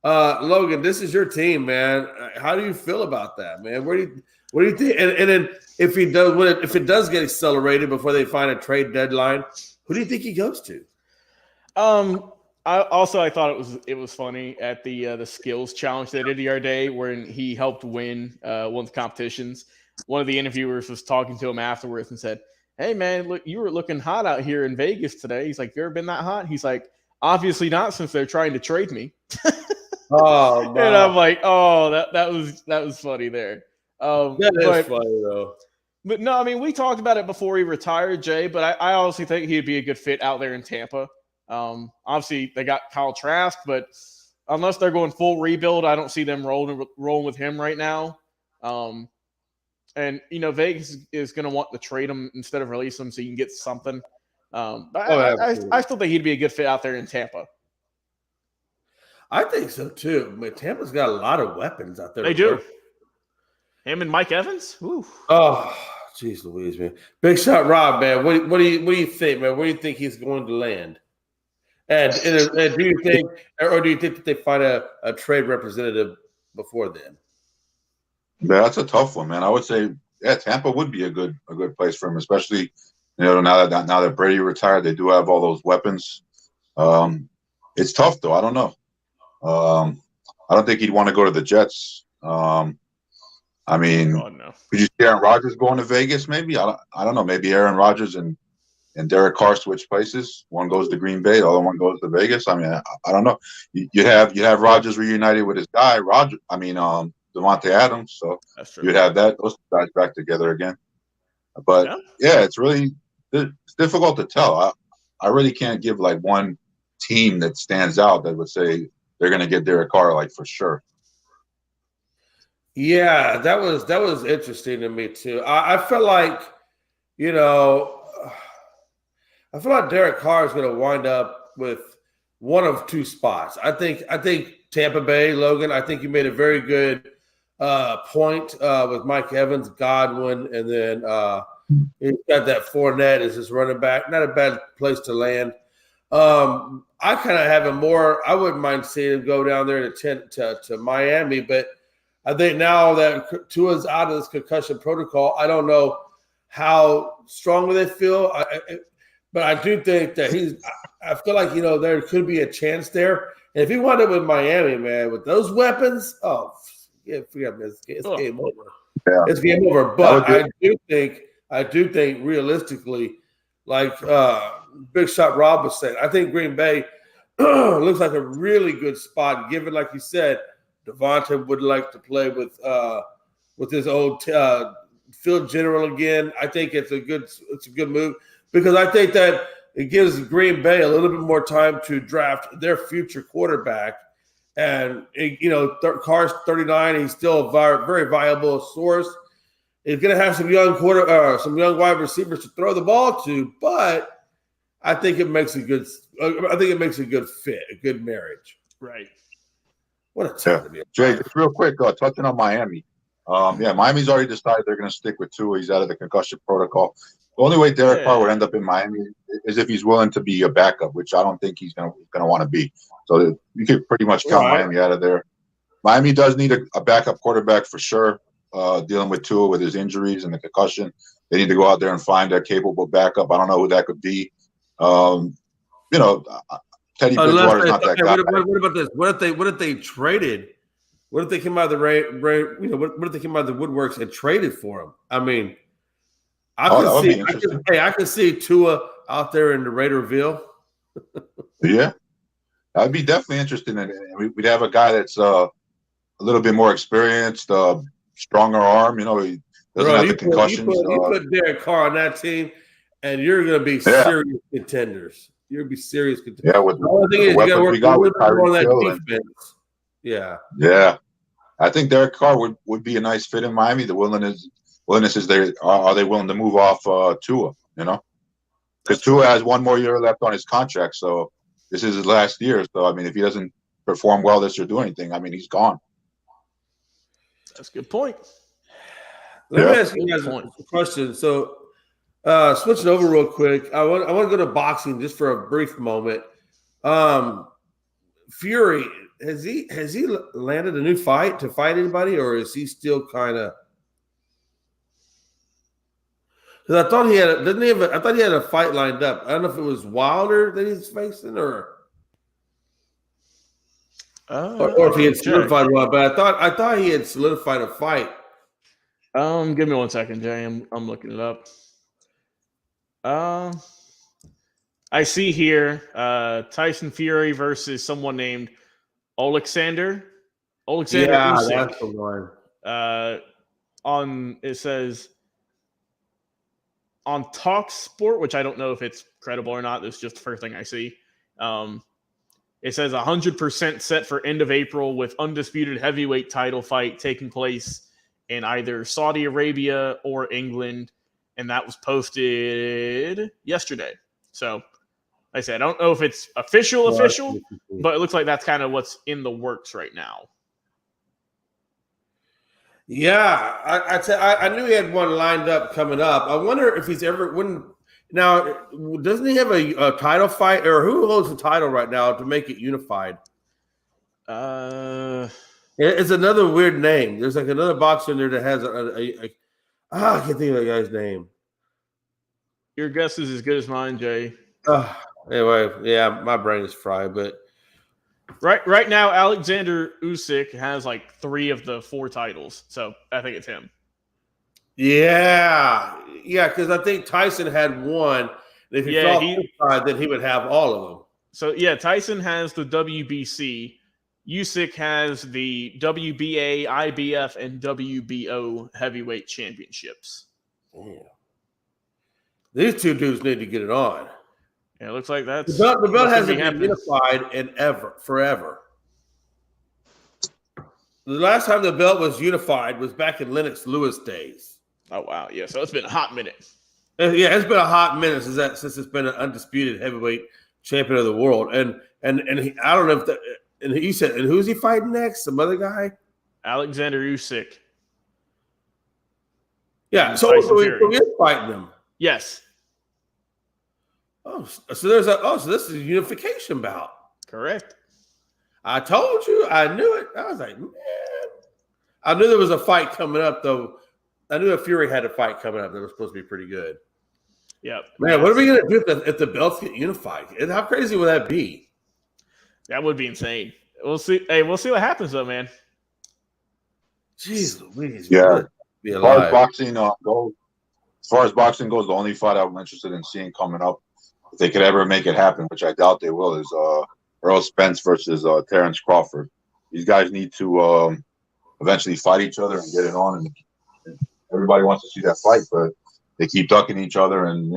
S1: Logan, this is your team, man. How do you feel about that, man? What do you think? And then if it does get accelerated before they find a trade deadline, who do you think he goes to?
S3: I thought it was funny at the skills challenge they did the other day when he helped win one of the competitions. One of the interviewers was talking to him afterwards and said, "Hey man, look, you were looking hot out here in Vegas today." He's like, "You ever been that hot?" He's like, "Obviously not, since they're trying to trade me."
S1: Oh, wow.
S3: And I'm like, "Oh, that was funny there."
S1: That is funny though.
S3: But no, I mean, we talked about it before he retired, Jay. But I honestly think he'd be a good fit out there in Tampa. Obviously, they got Kyle Trask, but unless they're going full rebuild, I don't see them rolling with him right now. And Vegas is going to want to trade him instead of release him so you can get something. I still think he'd be a good fit out there in Tampa.
S1: I think so too. I mean, Tampa's got a lot of weapons out there.
S3: They do. Him and Mike Evans. Ooh.
S1: Oh, jeez Louise, man. Big Shot Rob, man. What do you think, man? Where do you think he's going to land? And do you think that they find a trade representative before then?
S4: Yeah, that's a tough one, man. I would say, Tampa would be a good place for him, especially now that Brady retired, they do have all those weapons. It's tough though. I don't know. I don't think he'd want to go to the Jets. I mean,
S3: no.
S4: Could you see Aaron Rodgers going to Vegas? Maybe I don't know. Maybe Aaron Rodgers and Derek Carr switch places. One goes to Green Bay, the other one goes to Vegas. I mean, I don't know. You have Rodgers reunited with his guy, Devontae Adams. So you'd have those guys back together again. But it's difficult to tell. I really can't give like one team that stands out that would say they're going to get Derek Carr like for sure.
S1: Yeah, that was interesting to me too. I feel like, I feel like Derek Carr is going to wind up with one of two spots. I think Tampa Bay, Logan. I think you made a very good point with Mike Evans, Godwin, and then he's got that Fournette as his running back. Not a bad place to land. I kind of have I wouldn't mind seeing him go down there to Miami, but I think now that Tua's out of this concussion protocol, I don't know how strongly they feel. But I do think that I feel like, there could be a chance there. And if he wound up with Miami, man, with those weapons, forget it. It's game over. Yeah. It's game over. But I do think realistically, like Big Shot Rob was saying, I think Green Bay looks like a really good spot, given, like you said, Devontae would like to play with his old field general again. I think it's a good move because I think that it gives Green Bay a little bit more time to draft their future quarterback. And Carr's 39, he's still a very viable source. He's going to have some young wide receivers to throw the ball to, but I think it makes a good fit, a good marriage.
S3: Right.
S1: What a time to be.
S4: Jay, just real quick, touching on Miami. Miami's already decided they're going to stick with Tua. He's out of the concussion protocol. The only way Derek Carr would end up in Miami is if he's willing to be a backup, which I don't think he's going to want to be. So you could pretty much count Miami out of there. Miami does need a backup quarterback for sure, dealing with Tua with his injuries and the concussion. They need to go out there and find a capable backup. I don't know who that could be. Teddy Bridgewater's not that guy.
S1: What about this? What if they traded? What if they came out of what if they came out of the woodworks and traded for him? I mean, I can see Tua out there in the Raiderville.
S4: Yeah, that'd be definitely interesting. And we'd have a guy that's a little bit more experienced, stronger arm. He doesn't have the concussions.
S1: You put Derek Carr on that team, and you're going to be serious contenders. You're going to be serious contenders.
S4: Yeah, with the only thing is you got to work with that defense.
S1: Yeah.
S4: I think Derek Carr would be a nice fit in Miami. The willingness is there. Are they willing to move off Tua? Because Tua has one more year left on his contract, so this is his last year. So I mean, if he doesn't perform well this year, do anything, I mean, he's gone.
S3: That's a good point.
S1: Let me ask you guys a question. So, switching over real quick, I want to go to boxing just for a brief moment. Fury, has he landed a new fight to fight anybody, or is he still kind of? Because I thought he had, didn't he have? I thought he had a fight lined up. I don't know if it was Wilder that he's facing, or if he had solidified one. But I thought he had solidified a fight.
S3: Give me 1 second, Jay. I'm looking it up. I see here Tyson Fury versus someone named Alexander
S1: Yeah,
S3: Usyk.
S1: that's the one.
S3: It says on Talk Sport, which I don't know if it's credible or not. This is just the first thing I see. It says 100% set for end of April with undisputed heavyweight title fight taking place in either Saudi Arabia or England, and that was posted yesterday. So, like I said, I don't know if it's official, but it looks like that's kind of what's in the works right now.
S1: Yeah, I knew he had one lined up coming up. I wonder if he's ever now. Doesn't he have a title fight, or who holds the title right now to make it unified? It's another weird name. There's like another boxer in there that has I can't think of that guy's name.
S3: Your guess is as good as mine, Jay.
S1: Anyway, yeah, my brain is fried, but
S3: right now, Alexander Usyk has like 3 of the 4 titles, so I think it's him.
S1: Yeah, because I think Tyson had one. And if he fell inside, then he would have all of them.
S3: So yeah, Tyson has the WBC. Usyk has the WBA, IBF, and WBO heavyweight championships.
S1: Yeah. These two dudes need to get it on.
S3: Yeah, it looks like that's
S1: the belt hasn't been unified in forever. The last time the belt was unified was back in Lennox Lewis days.
S3: Oh wow, yeah. So it's been a hot minute.
S1: Yeah, it's been a hot minute since it's been an undisputed heavyweight champion of the world. And I don't know if and he said, and who's he fighting next? Some other guy?
S3: Alexander Usyk.
S1: Yeah, so he's fighting him.
S3: Yes.
S1: Oh, so this is a unification bout.
S3: Correct.
S1: I told you, I knew it. I was like, man. I knew there was a fight coming up, though. I knew Fury had a fight coming up that was supposed to be pretty good.
S3: Yep.
S1: Man, what are we gonna do if the belts get unified? How crazy would that be?
S3: That would be insane. We'll see. Hey, we'll see what happens though, man.
S1: Jeez Louise.
S4: Yeah. As far as boxing goes, the only fight I'm interested in seeing coming up, if they could ever make it happen, which I doubt they will, is Earl Spence versus Terrence Crawford. These guys need to eventually fight each other and get it on. And everybody wants to see that fight, but they keep ducking each other, and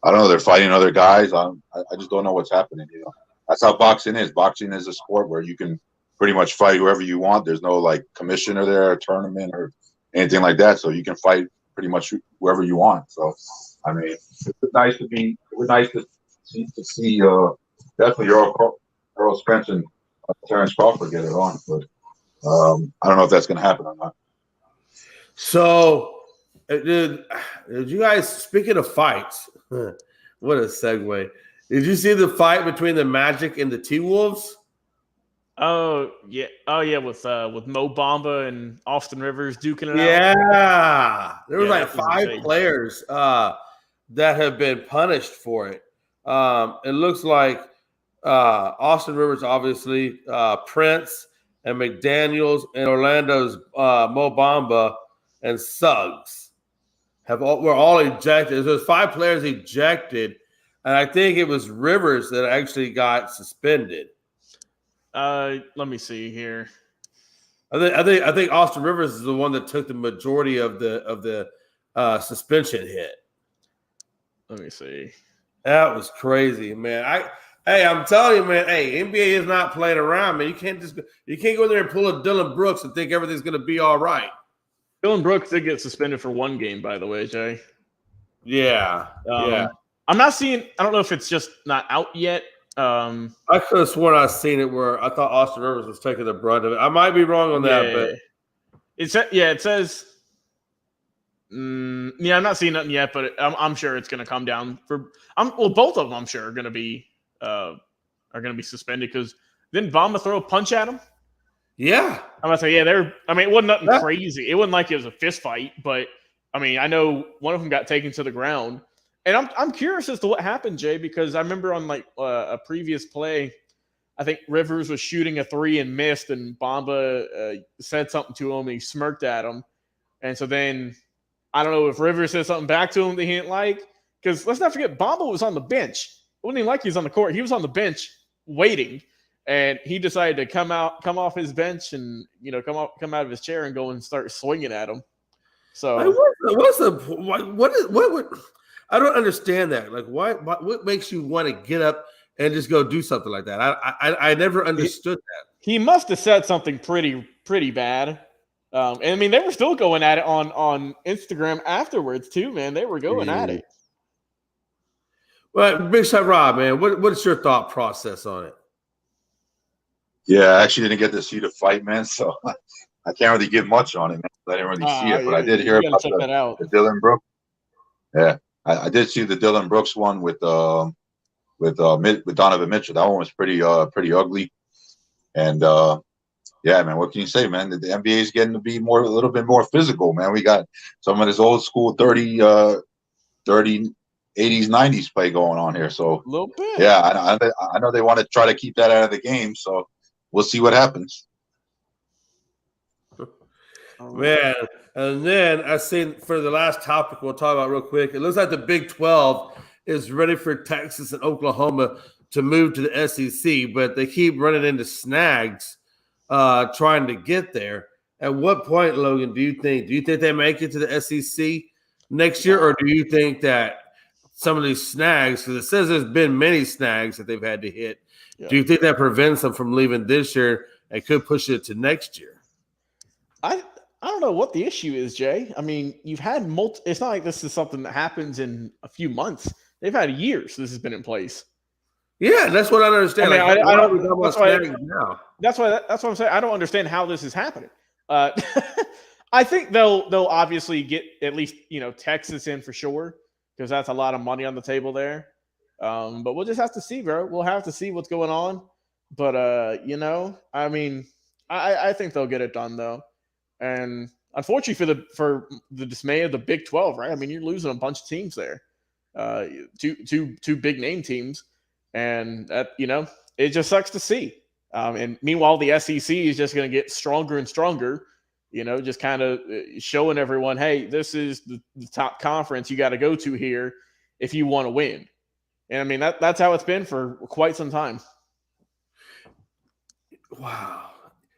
S4: they're fighting other guys. I just don't know what's happening. That's how boxing is. Boxing is a sport where you can pretty much fight whoever you want. There's no like commissioner there, a tournament, or anything like that. So you can fight pretty much whoever you want. So I mean, it was nice to see definitely Earl Spence and Terrence Crawford get it on. But I don't know if that's going to happen or not.
S1: So, did you guys, speaking of fights, what a segue. Did you see the fight between the Magic and the T-Wolves?
S3: Oh yeah, with Mo Bamba and Austin Rivers duking it out.
S1: Yeah, there was like 5 players that have been punished for it. It looks like Austin Rivers, obviously, Prince and McDaniels, and Orlando's Mo Bamba and Suggs were all ejected. There's 5 players ejected. And I think it was Rivers that actually got suspended.
S3: Let me see here.
S1: I think Austin Rivers is the one that took the majority of the suspension hit.
S3: Let me see.
S1: That was crazy, man. I'm telling you, man. Hey, NBA is not playing around, man. You can't go in there and pull a Dylan Brooks and think everything's going to be all right.
S3: Dylan Brooks did get suspended for 1 game, by the way, Jay.
S1: Yeah, yeah.
S3: I'm not seeing. I don't know if it's just not out yet.
S1: I could have sworn I've seen it where I thought Austin Rivers was taking the brunt of it. I might be wrong on that, but
S3: it says. I'm not seeing nothing yet, but I'm sure it's going to come down for. Both of them I'm sure are going to be are going to be suspended because didn't Bamba throw a punch at him?
S1: Yeah.
S3: I'm going to say, it wasn't nothing crazy. It wasn't like it was a fist fight, but I mean, I know one of them got taken to the ground. And I'm curious as to what happened, Jay, because I remember on like a previous play, I think Rivers was shooting a 3 and missed, and Bamba said something to him, and he smirked at him. And so then I don't know if Rivers said something back to him that he didn't like, because let's not forget, Bamba was on the bench. It wasn't even like he was on the court. He was on the bench waiting, and he decided to come off his bench and come out of his chair and go and start swinging at him. So
S1: I don't understand that. Like, what makes you want to get up and just go do something like that? I never understood that.
S3: He must have said something pretty bad. And I mean, they were still going at it on Instagram afterwards too, man. They were going at it.
S1: Well, Big Shot Rob, man, what's your thought process on it?
S4: Yeah, I actually didn't get to see the fight, man, so I can't really give much on it, man. I didn't really see it, but I did hear about the Dylan Brooks. Yeah, I did see the Dylan Brooks one with Donovan Mitchell. That one was pretty ugly. And yeah, man, what can you say, man? The NBA is getting to be a little bit more physical, man. We got some of this old school 30, 80s, 90s play going on here. So
S3: a little bit.
S4: Yeah, I know they want to try to keep that out of the game. So we'll see what happens.
S1: Man, and then I seen for the last topic we'll talk about real quick. It looks like the Big 12 is ready for Texas and Oklahoma to move to the SEC, but they keep running into snags trying to get there. At what point, Logan, do you think they make it to the SEC next year, or do you think that some of these snags, because it says there's been many snags that they've had to hit, do you think that prevents them from leaving this year and could push it to next year?
S3: I don't know what the issue is, Jay. I mean, you've had it's not like this is something that happens in a few months. They've had years this has been in place.
S1: Yeah, that's what I don't understand.
S3: I mean, that's what I'm saying. I don't understand how this is happening. I think they'll obviously get at least, Texas in for sure, because that's a lot of money on the table there. But we'll just have to see, bro. We'll have to see what's going on. But I mean, I think they'll get it done though. And unfortunately for the dismay of the Big 12, right? I mean, you're losing a bunch of teams there, two big name teams, and that it just sucks to see. And meanwhile, the SEC is just going to get stronger and stronger. Just kind of showing everyone, hey, this is the top conference you got to go to here if you want to win. And I mean that's how it's been for quite some time.
S1: Wow.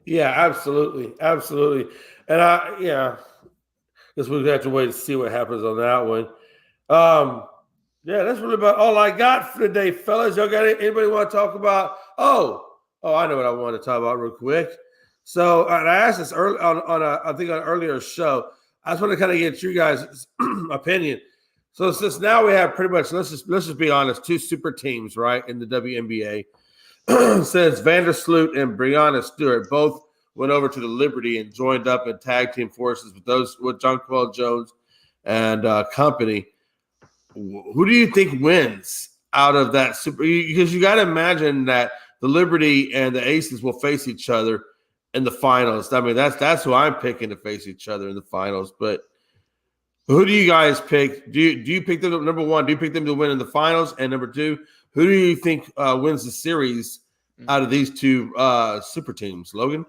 S1: Yeah, absolutely. And I guess we'll have to wait to see what happens on that one. Yeah, that's really about all I got for today, fellas. Y'all got anybody want to talk about? Oh, I know what I want to talk about real quick. So and I asked this early on an earlier show. I just want to kind of get your guys' opinion. So since now we have pretty much, let's just be honest, 2 super teams, right, in the WNBA. Since Vandersloot and Breonna Stewart both went over to the Liberty and joined up in tag team forces with Jonquel Jones and company. Who do you think wins out of that super? Because you got to imagine that the Liberty and the Aces will face each other in the finals. I mean, that's who I'm picking to face each other in the finals. But who do you guys pick? Do you pick them, number one? Do you pick them to win in the finals? And number 2, who do you think wins the series out of these 2 super teams? Logan?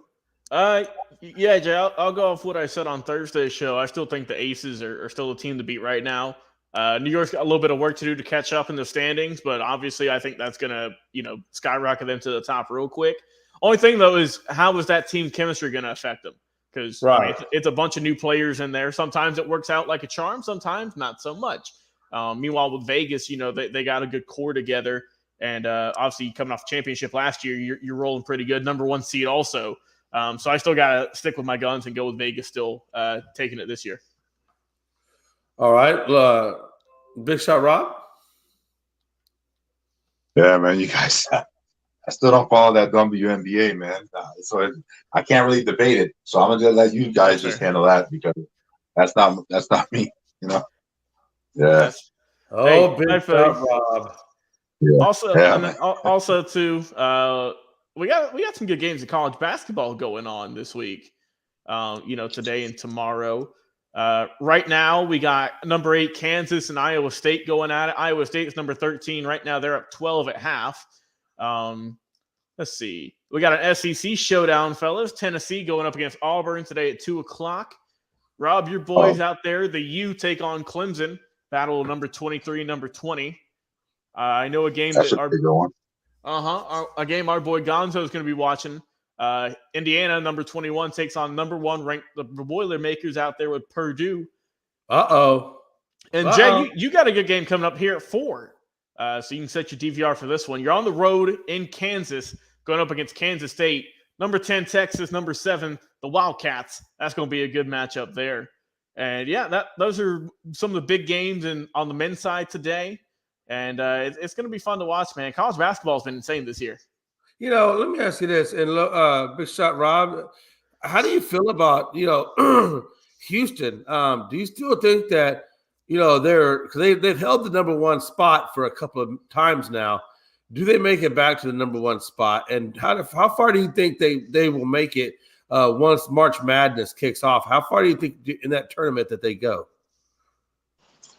S3: Yeah, Jay, I'll go off what I said on Thursday's show. I still think the Aces are still a team to beat right now. New York's got a little bit of work to do to catch up in the standings, but obviously I think that's going to, skyrocket them to the top real quick. Only thing, though, is how is that team chemistry going to affect them? Because it's a bunch of new players in there. Sometimes it works out like a charm, sometimes not so much. Meanwhile, with Vegas, they got a good core together. And obviously, coming off championship last year, you're rolling pretty good. Number 1 seed also. So I still got to stick with my guns and go with Vegas still taking it this year.
S1: All right. Big Shot Rob?
S4: Yeah, man, you guys, I still don't follow that WNBA, man. So I can't really debate it. So I'm going to let you guys just handle that because that's not me, Yeah.
S1: Oh, Big Shot Rob.
S3: Also,
S4: Yeah,
S3: and then also too, we got some good games of college basketball going on this week. Today and tomorrow. Right now, we got number 8 Kansas and Iowa State going at it. Iowa State is number 13 right now. They're up 12 at half. Let's see. We got an SEC showdown, fellas. Tennessee going up against Auburn today at 2:00. Rob, your boys out there, the U take on Clemson. Battle number 23, number 20. I know a game
S4: that's
S3: that
S4: a
S3: game our boy Gonzo is going to be watching. Indiana, number 21, takes on number 1 ranked the Boilermakers out there with Purdue. And Jay, you got a good game coming up here at 4. So you can set your DVR for this one. You're on the road in Kansas, going up against Kansas State. Number 10, Texas. Number 7, the Wildcats. That's going to be a good matchup there. And yeah, those are some of the big games on the men's side today. And it's going to be fun to watch, man. College basketball has been insane this year.
S1: Let me ask you this, and Big Shot Rob, how do you feel about Houston? Do you still think that they've held the number 1 spot for a couple of times now? Do they make it back to the number 1 spot? And how far do you think they will make it once March Madness kicks off? How far do you think in that tournament that they go?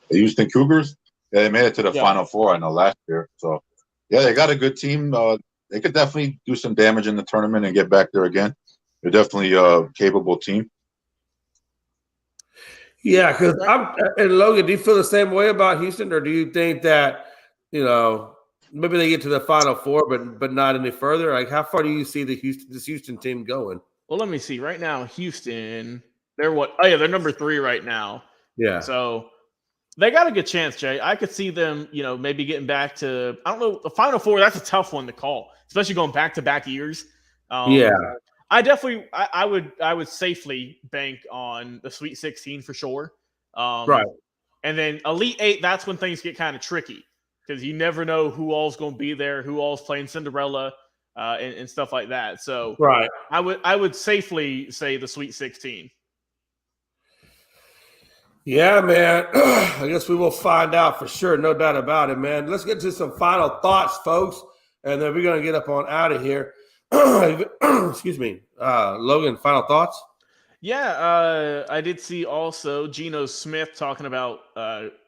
S4: The Houston Cougars, they made it to the Final Four, I know, last year. So, yeah, they got a good team. They could definitely do some damage in the tournament and get back there again. They're definitely a capable team.
S1: Yeah, because and Logan, do you feel the same way about Houston, or do you think that maybe they get to the Final Four, but not any further? Like, how far do you see this Houston team going?
S3: Well, let me see. Right now, Houston, they're what? Oh yeah, they're number 3 right now.
S1: Yeah.
S3: So they got a good chance, Jay. I could see them, maybe getting back to, I don't know, the Final Four. That's a tough one to call, especially going back-to-back years. I would safely bank on the Sweet 16 for sure.
S1: Right.
S3: And then Elite 8, that's when things get kind of tricky because you never know who all's going to be there, who all's playing Cinderella, and stuff like that. So
S1: right.
S3: I would safely say the Sweet 16.
S1: Yeah, man. I guess we will find out for sure. No doubt about it, man. Let's get to some final thoughts, folks, and then we're going to get up on out of here. Excuse me. Logan, final thoughts?
S3: Yeah, I did see also Geno Smith talking about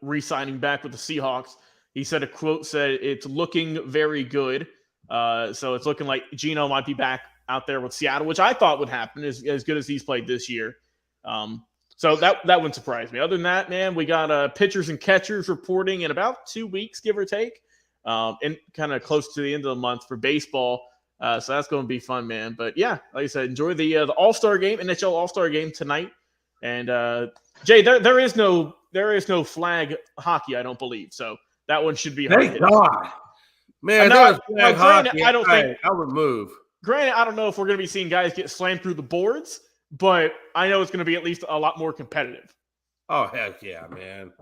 S3: re-signing back with the Seahawks. He said a quote said, "It's looking very good." So it's looking like Geno might be back out there with Seattle, which I thought would happen as good as he's played this year. So that wouldn't surprise me. Other than that, man, we got pitchers and catchers reporting in about 2 weeks, give or take, and kind of close to the end of the month for baseball. So that's going to be fun, man. But yeah, like I said, enjoy the All-Star game, NHL All-Star game tonight. And Jay, there is no flag hockey, I don't believe. So that one should be hard.
S1: Thank God, man. I would move.
S3: Granted, I don't know if we're going to be seeing guys get slammed through the boards, but I know it's going to be at least a lot more competitive.
S1: Oh, heck yeah, man.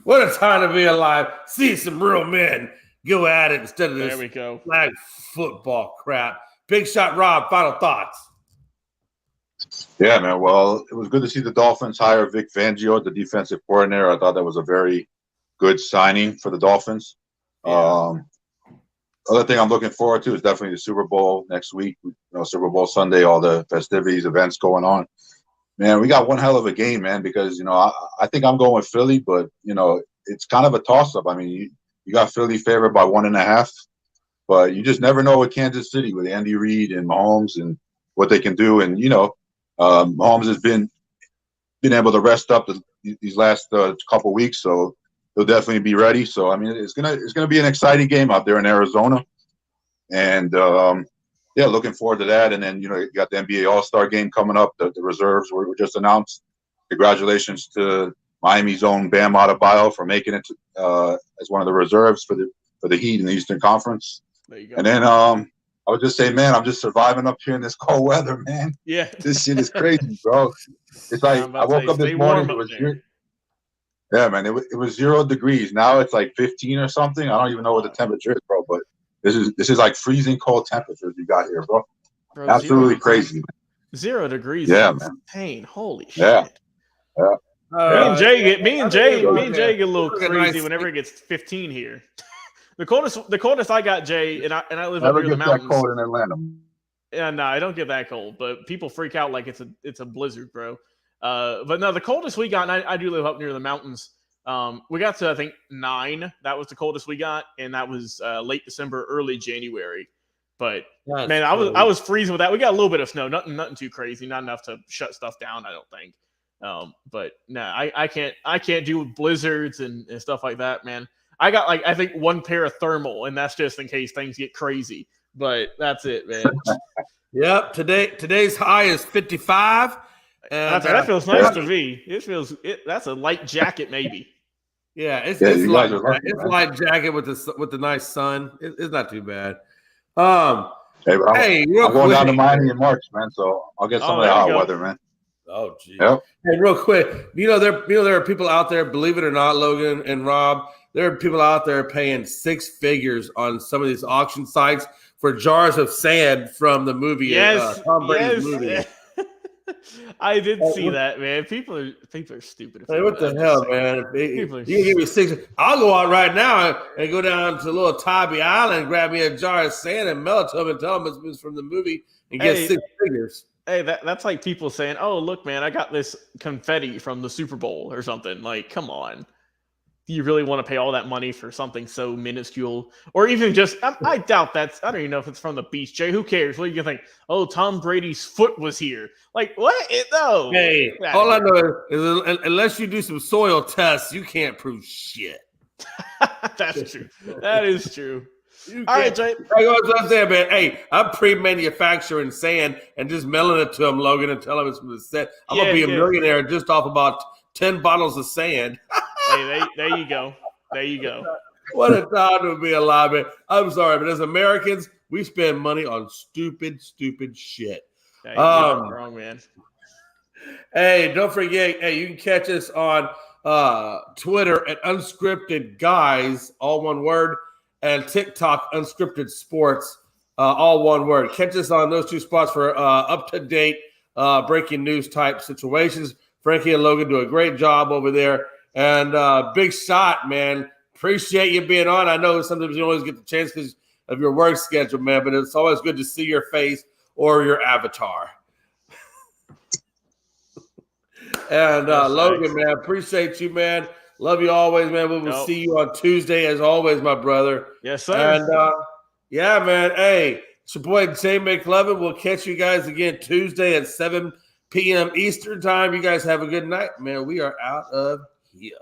S1: What a time to be alive. See some real men go at it instead of this flag football crap. Big Shot Rob, final thoughts.
S4: Yeah, man. Well, it was good to see the Dolphins hire Vic Fangio, the defensive coordinator. I thought that was a very good signing for the Dolphins. Yeah. Other thing I'm looking forward to is definitely the Super Bowl next week. Super Bowl Sunday, all the festivities, events going on. Man, we got one hell of a game, man, because, I think I'm going with Philly, but, it's kind of a toss-up. I mean, you got Philly favored by 1.5, but you just never know with Kansas City with Andy Reid and Mahomes and what they can do. And, Mahomes has been able to rest up these last couple weeks, so he'll definitely be ready. So, I mean, it's gonna be an exciting game out there in Arizona. And, looking forward to that. And then, you got the NBA All-Star game coming up. The reserves were just announced. Congratulations to Miami's own Bam Adebayo for making it as one of the reserves for the Heat in the Eastern Conference.
S3: There you go.
S4: And then I would just say, man, I'm just surviving up here in this cold weather, man.
S3: Yeah.
S4: This shit is crazy, bro. It's like I woke up this morning. It was yeah, man. It was 0 degrees. Now it's like 15 or something. I don't even know what the temperature is, bro. But this is like freezing cold temperatures you got here, bro. Absolutely crazy, man.
S3: 0 degrees.
S4: Yeah, man.
S3: Insane. Holy shit.
S4: Yeah.
S3: Me and Jay get a little crazy whenever it gets 15 here. The coldest I got, Jay, and I live up
S4: Never
S3: near the
S4: gets
S3: mountains.
S4: that cold in Atlanta.
S3: Yeah, no, I don't get that cold, but people freak out like it's a blizzard, bro. But no, the coldest we got, and I do live up near the mountains. We got to, I think, 9. That was the coldest we got, and that was late December, early January. But man, I was freezing with that. We got a little bit of snow, nothing too crazy, not enough to shut stuff down, I don't think. But no, I can't do blizzards and stuff like that, man. I got like I think 1 pair of thermal, and that's just in case things get crazy. But that's it, man.
S1: Yep. Today's high is 55. And
S3: that feels nice to me. That's a light jacket, maybe.
S1: Yeah, it's
S4: light
S1: jacket with the nice sun. It's not too bad.
S4: Hey, I'm going down to Miami in March, man. So I'll get some of that hot weather, man.
S1: Oh, geez.
S4: Yep.
S1: Hey, real quick, there are people out there. Believe it or not, Logan and Rob, there are people out there paying 6 figures on some of these auction sites for jars of sand from the movie.
S3: Yes,
S1: Tom Brady's movie.
S3: I did see that, man. People are stupid.
S1: Hey, what the hell, man? You can give me 6. I'll go out right now and go down to little Tybee Island, grab me a jar of sand and mail it to them and tell them it's from the movie and get 6 figures.
S3: Hey, that's like people saying, "Oh, look, man, I got this confetti from the Super Bowl or something." Like, come on. Do you really want to pay all that money for something so minuscule? Or even just, I doubt I don't even know if it's from the beach, Jay. Who cares? What do you think? Oh, Tom Brady's foot was here. Like, what? No.
S1: Hey, all I know is unless you do some soil tests, you can't prove shit.
S3: That's true. That is true. All right, Jay.
S1: What I'm saying, man. Hey, I'm pre-manufacturing sand and just mailing it to them, Logan, and tell them it's from the set. I'm going to be a millionaire just off about 10 bottles of sand.
S3: Hey, there you go. There you go.
S1: What a time to be alive, man. I'm sorry, but as Americans, we spend money on stupid shit.
S3: Yeah, you're wrong, man.
S1: Hey, don't forget, you can catch us on Twitter at Unscripted Guys, all one word, and TikTok Unscripted Sports, all one word. Catch us on those 2 spots for up-to-date breaking news type situations. Frankie and Logan do a great job over there. And big shot, man. Appreciate you being on. I know sometimes you don't always get the chance because of your work schedule, man, but it's always good to see your face or your avatar. And Logan, man, appreciate you, man. Love you always, man. We will see you on Tuesday, as always, my brother.
S3: Yes, sir.
S1: And yeah, man. Hey, it's your boy Jay McLevin. We'll catch you guys again Tuesday at 7 p.m. Eastern time. You guys have a good night, man. We are out of here.